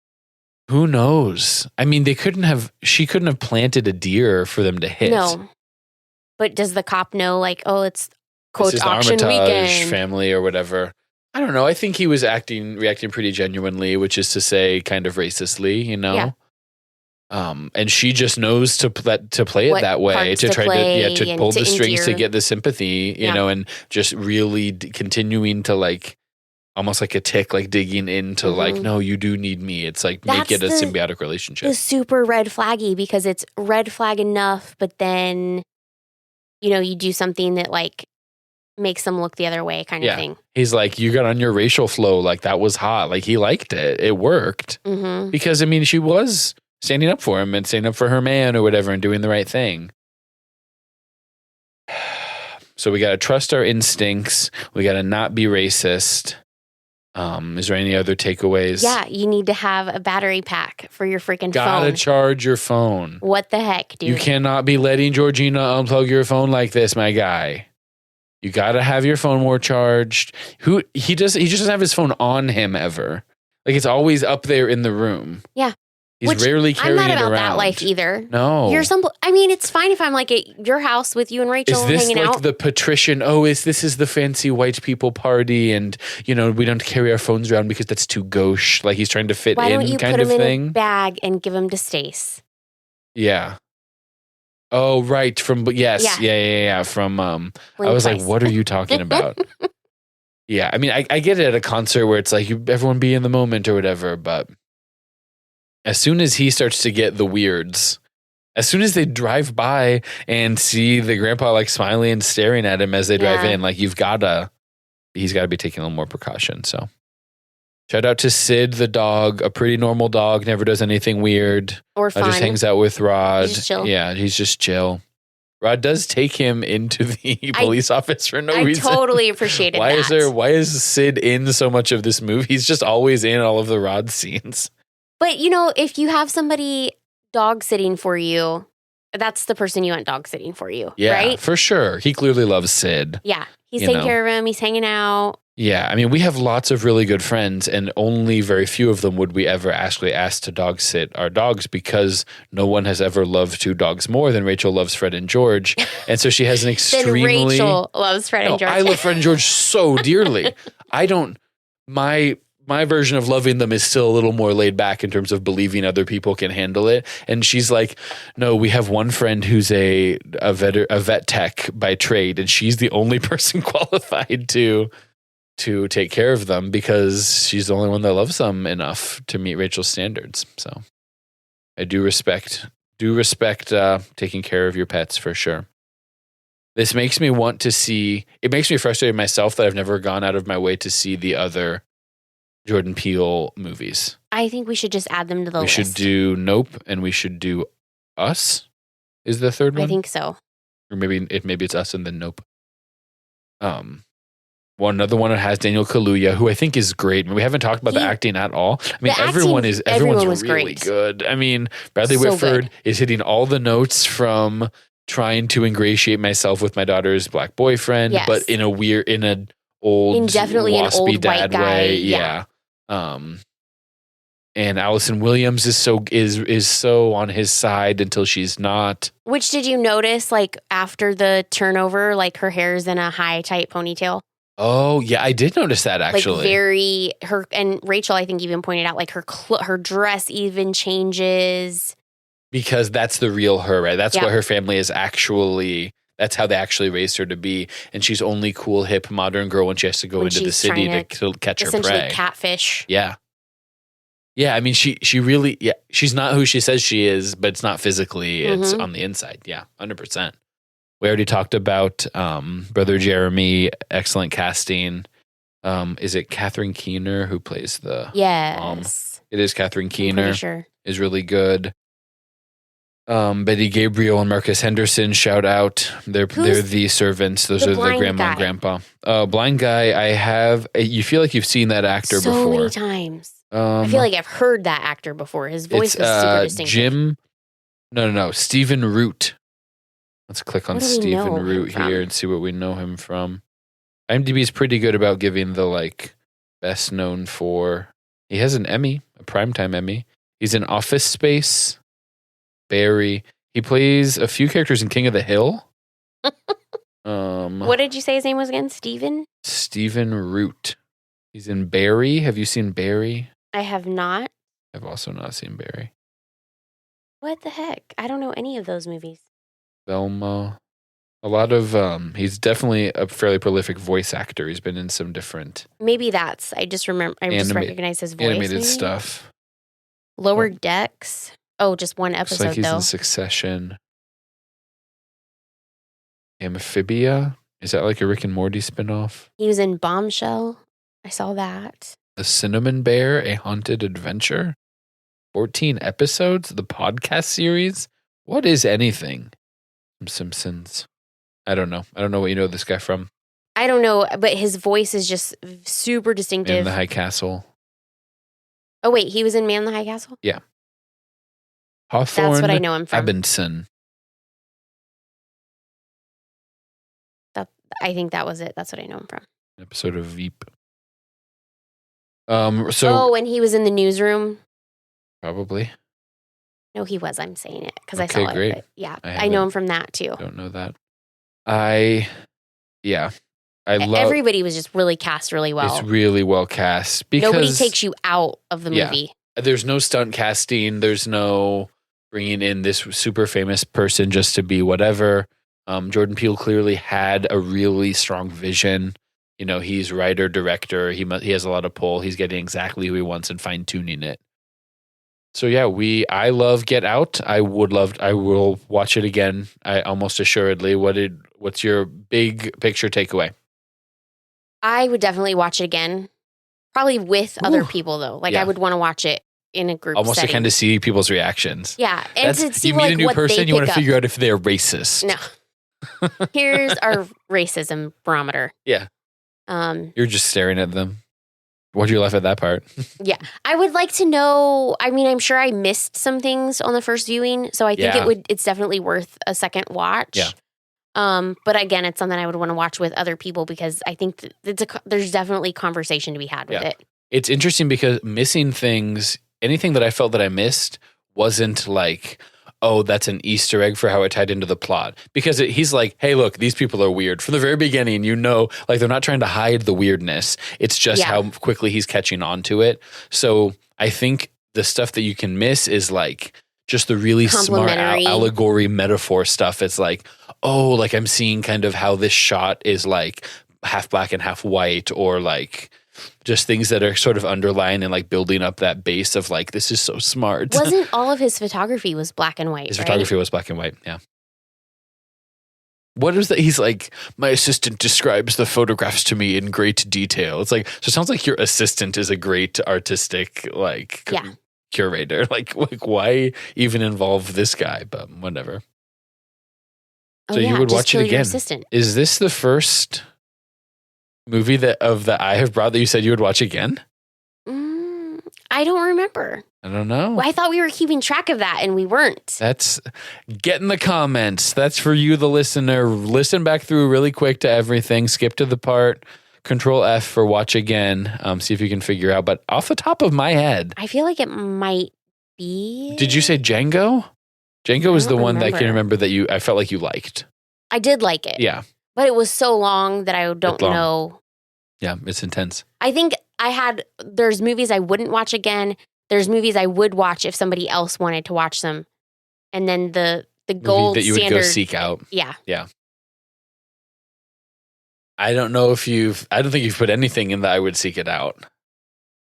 Who knows? I mean, she couldn't have planted a deer for them to hit. No. But does the cop know, like, oh, it's quote this is auction Armitage weekend family or whatever? I don't know. I think he was reacting pretty genuinely, which is to say kind of racistly, Yeah. And she just knows to play it that way, to try to pull the strings to get the sympathy, you know, and just really continuing to like almost like a tick, like digging into like, no, you do need me. It's like make it a symbiotic relationship. It's super red flaggy because it's red flag enough, but then you do something that like makes them look the other way, kind of thing. He's like, you got on your racial flow, like that was hot, like he liked it. It worked because I mean she was standing up for him and standing up for her man or whatever and doing the right thing. So we got to trust our instincts. We got to not be racist. Is there any other takeaways? Yeah, you need to have a battery pack for your freaking phone. Gotta charge your phone. What the heck, dude? You cannot be letting Georgina unplug your phone like this, my guy. You gotta have your phone more charged. He just doesn't have his phone on him ever. Like it's always up there in the room. Yeah. He's rarely carrying it around. I'm not about that life either. No. I mean, it's fine if I'm like at your house with you and Rachel hanging out. Is this like the patrician, this is the fancy white people party and, we don't carry our phones around because that's too gauche. Like he's trying to fit in kind of thing. Why don't you put him in a bag and give him to Stace? Yeah. Oh, right. Yes. Yeah. From, I was like, what are you talking about? Yeah. I mean, I get it at a concert where it's like everyone be in the moment or whatever, but as soon as he starts to get the weirds, as soon as they drive by and see the grandpa like smiling and staring at him as they drive in, like he's got to be taking a little more precaution. So shout out to Sid, the dog, a pretty normal dog, never does anything weird. Or fun. Just hangs out with Rod. He's just chill. Yeah, he's just chill. Rod does take him into the police office for no reason. I totally appreciated that. Why is Sid in so much of this movie? He's just always in all of the Rod scenes. But, if you have somebody dog sitting for you, that's the person you want dog sitting for you, right? Yeah, for sure. He clearly loves Sid. Yeah. He's taking care of him. He's hanging out. Yeah. I mean, we have lots of really good friends, and only very few of them would we ever actually ask to dog sit our dogs because no one has ever loved two dogs more than Rachel loves Fred and George. And so she has an extremely... Then Rachel loves Fred and George. I love Fred and George so dearly. My version of loving them is still a little more laid back in terms of believing other people can handle it. And she's like, no, we have one friend who's a vet tech by trade, and she's the only person qualified to take care of them because she's the only one that loves them enough to meet Rachel's standards. So I do respect do respect taking care of your pets for sure. This makes me want to see, it makes me frustrated myself that I've never gone out of my way to see the other Jordan Peele movies. I think we should just add them to the list. We should do Nope and we should do Us is the third one. I think so. Or maybe it's Us and then Nope. Another one that has Daniel Kaluuya, who I think is great. I mean, we haven't talked about the acting at all. I mean, everyone's really great. good. I mean, Bradley Whitford is hitting all the notes from trying to ingratiate myself with my daughter's black boyfriend, but in a old, definitely an old dad white guy. way. Yeah. And Allison Williams is so on his side until she's not. Which did you notice? Like after the turnover, like her hair's in a high tight ponytail. Oh yeah, I did notice that actually. Like and Rachel, I think even pointed out like her dress even changes because that's the real her, right? That's what her family is actually. That's how they actually raised her to be, and she's only cool, hip, modern girl when she has to go into the city to catch her prey. Essentially, catfish. Yeah. Yeah, I mean, she really, she's not who she says she is, but it's not physically, it's on the inside. Yeah, 100%. We already talked about Brother Jeremy, excellent casting. Is it Catherine Keener who plays the mom? It is Catherine Keener. Sure. Is really good. Betty Gabriel and Marcus Henderson, shout out. They're the servants. Those are the grandma and grandpa. Blind guy, you feel like you've seen that actor before. So many times. I feel like I've heard that actor before. His voice was super distinctive. Stephen Root. Let's click on Stephen Root here and see what we know him from. IMDb is pretty good about giving the best known for. He has an Emmy, a primetime Emmy. He's in Office Space, Barry. He plays a few characters in King of the Hill. What did you say his name was again? Stephen Root. He's in Barry. Have you seen Barry? I have not. I've also not seen Barry. What the heck? I don't know any of those movies. Velma. A lot of, he's definitely a fairly prolific voice actor. He's been in some different. Maybe that's, I just recognize his voice. Animated stuff. Lower Decks. Oh, just one episode looks like he's in Succession. Amphibia. Is that like a Rick and Morty spinoff? He was in Bombshell. I saw that. The Cinnamon Bear, A Haunted Adventure. 14 episodes, the podcast series. What is anything? Simpsons. I don't know. I don't know what you know this guy from. I don't know, but his voice is just super distinctive. Man in the High Castle. Oh, wait. He was in Man in the High Castle? Yeah. Hawthorne. That's what I know him from. Abinson. I think that was it. That's what I know him from. An episode of Veep. when he was in the newsroom. Probably. No, he was. I'm saying it because I saw it. Great. But yeah, I know him from that too. Don't know that. I love. Everybody was just really cast really well. It's really well cast because nobody takes you out of the movie. There's no stunt casting. There's no bringing in this super famous person just to be whatever. Jordan Peele clearly had a really strong vision. You know, he's writer, director. He has a lot of pull. He's getting exactly who he wants and fine tuning it. So yeah, I love Get Out. I will watch it again. I almost assuredly. What's your big picture takeaway? I would definitely watch it again. Probably with other people though. I would want to watch it in a group almost setting. to kind of see people's reactions. Yeah, and to see you meet a new person, you want to figure out if they're racist. No. Here's our racism barometer. Yeah. You're just staring at them. Why'd you laugh at that part? Yeah. I would like to know, I mean, I'm sure I missed some things on the first viewing, so I think it's definitely worth a second watch. Yeah. But again, it's something I would want to watch with other people because I think there's definitely conversation to be had with it. It's interesting because missing things, anything that I felt that I missed wasn't like, oh, that's an Easter egg for how it tied into the plot. Because he's like, hey, look, these people are weird. From the very beginning, they're not trying to hide the weirdness. It's just how quickly he's catching on to it. So I think the stuff that you can miss is like just the really smart allegory metaphor stuff. It's like, oh, like I'm seeing kind of how this shot is like half black and half white, or like just things that are sort of underlying and like building up that base of like, this is so smart. Wasn't all of his photography was black and white? His photography was black and white. Yeah. What is that? He's like, my assistant describes the photographs to me in great detail. It's like, so it sounds like your assistant is a great artistic, like, curator. Like why even involve this guy? But whatever. So you would watch it again. Is this the first movie that I have brought that you said you would watch again? I don't remember. I don't know. Well, I thought we were keeping track of that and we weren't. That's get in the comments. That's for you, the listener. Listen back through really quick to everything. Skip to the part. Control F for watch again. See if you can figure out. But off the top of my head, I feel like it might be. Did you say Django? Django was the one that I can remember that I felt like you liked. I did like it. Yeah. But it was so long that I don't know. Yeah, it's intense. I think there's movies I wouldn't watch again. There's movies I would watch if somebody else wanted to watch them. And then the gold that you would standard, go seek out. Yeah. Yeah. I don't think you've put anything in that I would seek it out.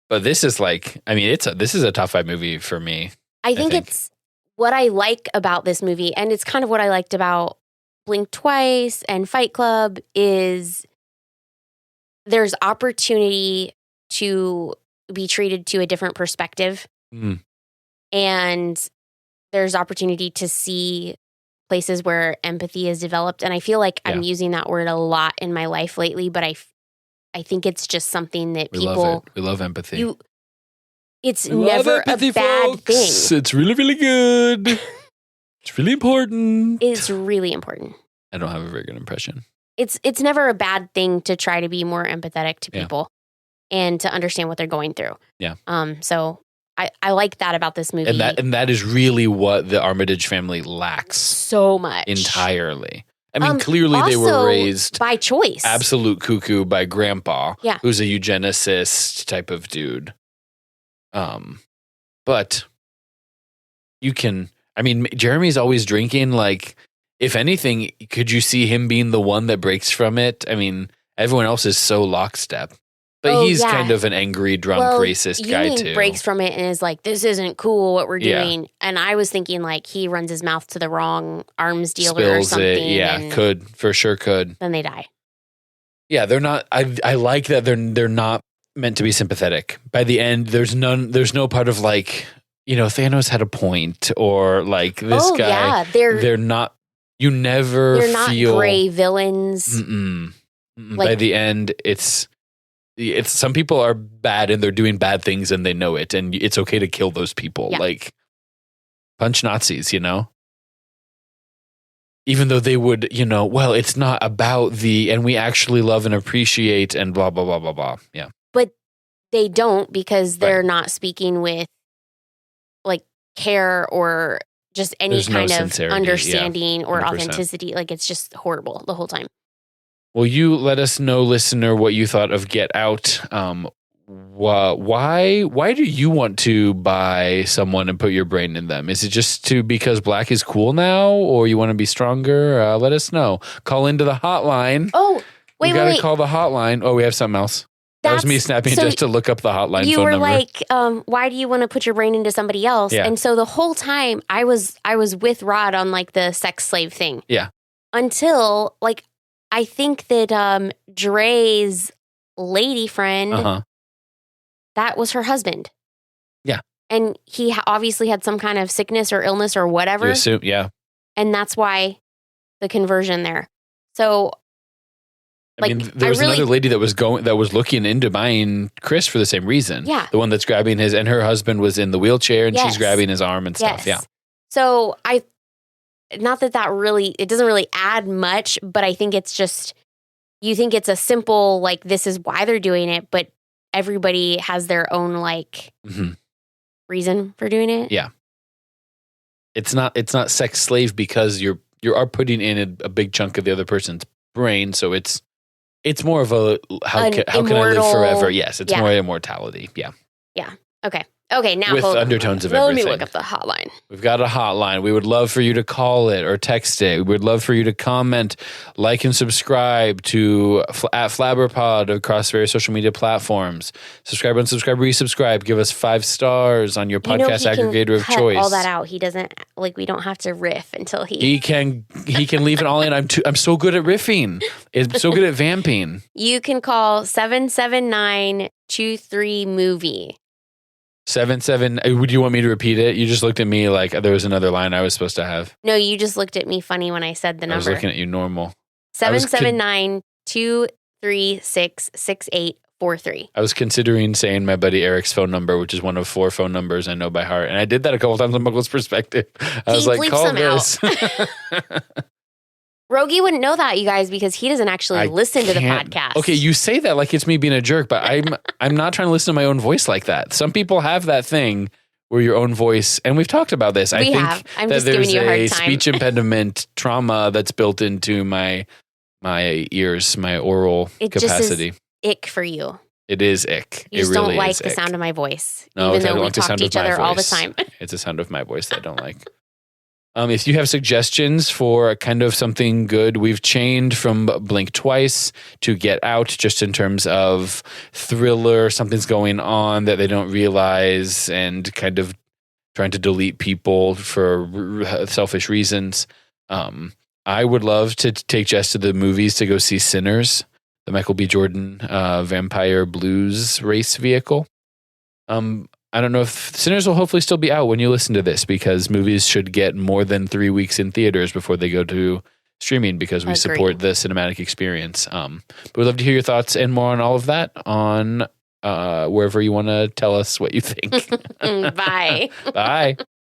But this is like, I mean, this is a top 5 movie for me. I think it's what I like about this movie, and it's kind of what I liked about Blink Twice and Fight Club, is there's opportunity to be treated to a different perspective. And there's opportunity to see places where empathy is developed. And I feel like I'm using that word a lot in my life lately, but I think it's just something that we love empathy. It's never empathy, a bad folks. thing. It's really, really good. It's really important. It's really important. I don't have a very good impression. It's never a bad thing to try to be more empathetic to people and to understand what they're going through. Yeah. So I like that about this movie. And that is really what the Armitage family lacks so much. Entirely. I mean, clearly they were raised by choice. Absolute cuckoo by grandpa, yeah, who's a eugenicist type of dude. But Jeremy's always drinking. Like, if anything, could you see him being the one that breaks from it? I mean, everyone else is so lockstep. But he's kind of an angry, drunk, racist guy too. Breaks from it and is like, this isn't cool what we're doing. And I was thinking like he runs his mouth to the wrong arms dealer or something. It. Yeah, for sure could. Then they die. Yeah, they're not. I like that they're not meant to be sympathetic. By the end, there's no part of like, Thanos had a point or like this guy. Yeah, they're not. You never they're not gray villains. Like, by the end, it's some people are bad and they're doing bad things and they know it, and it's okay to kill those people. Yeah. Like, punch Nazis, even though they would, it's not about and we actually love and appreciate and blah, blah, blah, blah, blah. Yeah. But they don't, because they're not speaking with like care or just any kind of understanding or 100%. Authenticity. Like, it's just horrible the whole time. Well, you let us know, listener, what you thought of Get Out. Why do you want to buy someone and put your brain in them? Is it just because black is cool now, or you want to be stronger? Let us know. Call into the hotline. Oh, wait, we gotta call the hotline. Oh, we have something else. That was me snapping just to look up the hotline phone number. You were like, why do you want to put your brain into somebody else? Yeah. And so the whole time I was with Rod on like the sex slave thing. Yeah. Until like, I think that Dre's lady friend, that was her husband. Yeah. And he obviously had some kind of sickness or illness or whatever. You assume, yeah. And that's why the conversion there. So, I mean, there was another lady that was looking into buying Chris for the same reason. Yeah. The one that's grabbing and her husband was in the wheelchair and she's grabbing his arm and stuff. Yeah. So not that really, it doesn't really add much, but I think it's just, you think it's a simple, like, this is why they're doing it, but everybody has their own, like, reason for doing it. Yeah. It's not sex slave because you are putting in a big chunk of the other person's brain. So it's more of a, how can I live forever? Yes. It's more immortality. Yeah. Yeah. Okay. Okay, now with hold on. undertones of Let everything. me look up the hotline. We've got a hotline. We would love for you to call it or text it. We would love for you to comment, like, and subscribe to at flabberpod across various social media platforms. Subscribe, unsubscribe, resubscribe. Give us 5 stars on your podcast aggregator of choice. All that out. He doesn't we don't have to riff until he can leave it all in. I'm so good at riffing. I'm so good at vamping. You can call 779-23-MOVIE. 77. Would you want me to repeat it? You just looked at me like there was another line I was supposed to have. No, you just looked at me funny when I said the number. I was looking at you normal. 779-236-6843. I was considering saying my buddy Eric's phone number, which is one of 4 phone numbers I know by heart. And I did that a couple times on Muggle's Perspective. I was like, call this. Rogge wouldn't know that, you guys, because he doesn't actually listen to the podcast. Okay, you say that like it's me being a jerk, but I'm not trying to listen to my own voice like that. Some people have that thing where your own voice, and we've talked about this. I think I'm that just giving you a hard time. speech impediment trauma that's built into my ears, my oral capacity. Just is ick for you. It is ick. You just it really don't like the ick. sound of my voice, no, even though we like talk to each other all the time. It's the sound of my voice that I don't like. If you have suggestions for kind of something good, we've changed from Blink Twice to Get Out, just in terms of thriller, something's going on that they don't realize, and kind of trying to delete people for selfish reasons. I would love to take Jess to the movies to go see Sinners, the Michael B. Jordan vampire blues race vehicle. I don't know if Sinners will hopefully still be out when you listen to this, because movies should get more than 3 weeks in theaters before they go to streaming, because we support the cinematic experience. But we'd love to hear your thoughts and more on all of that on wherever you want to tell us what you think. Bye. Bye.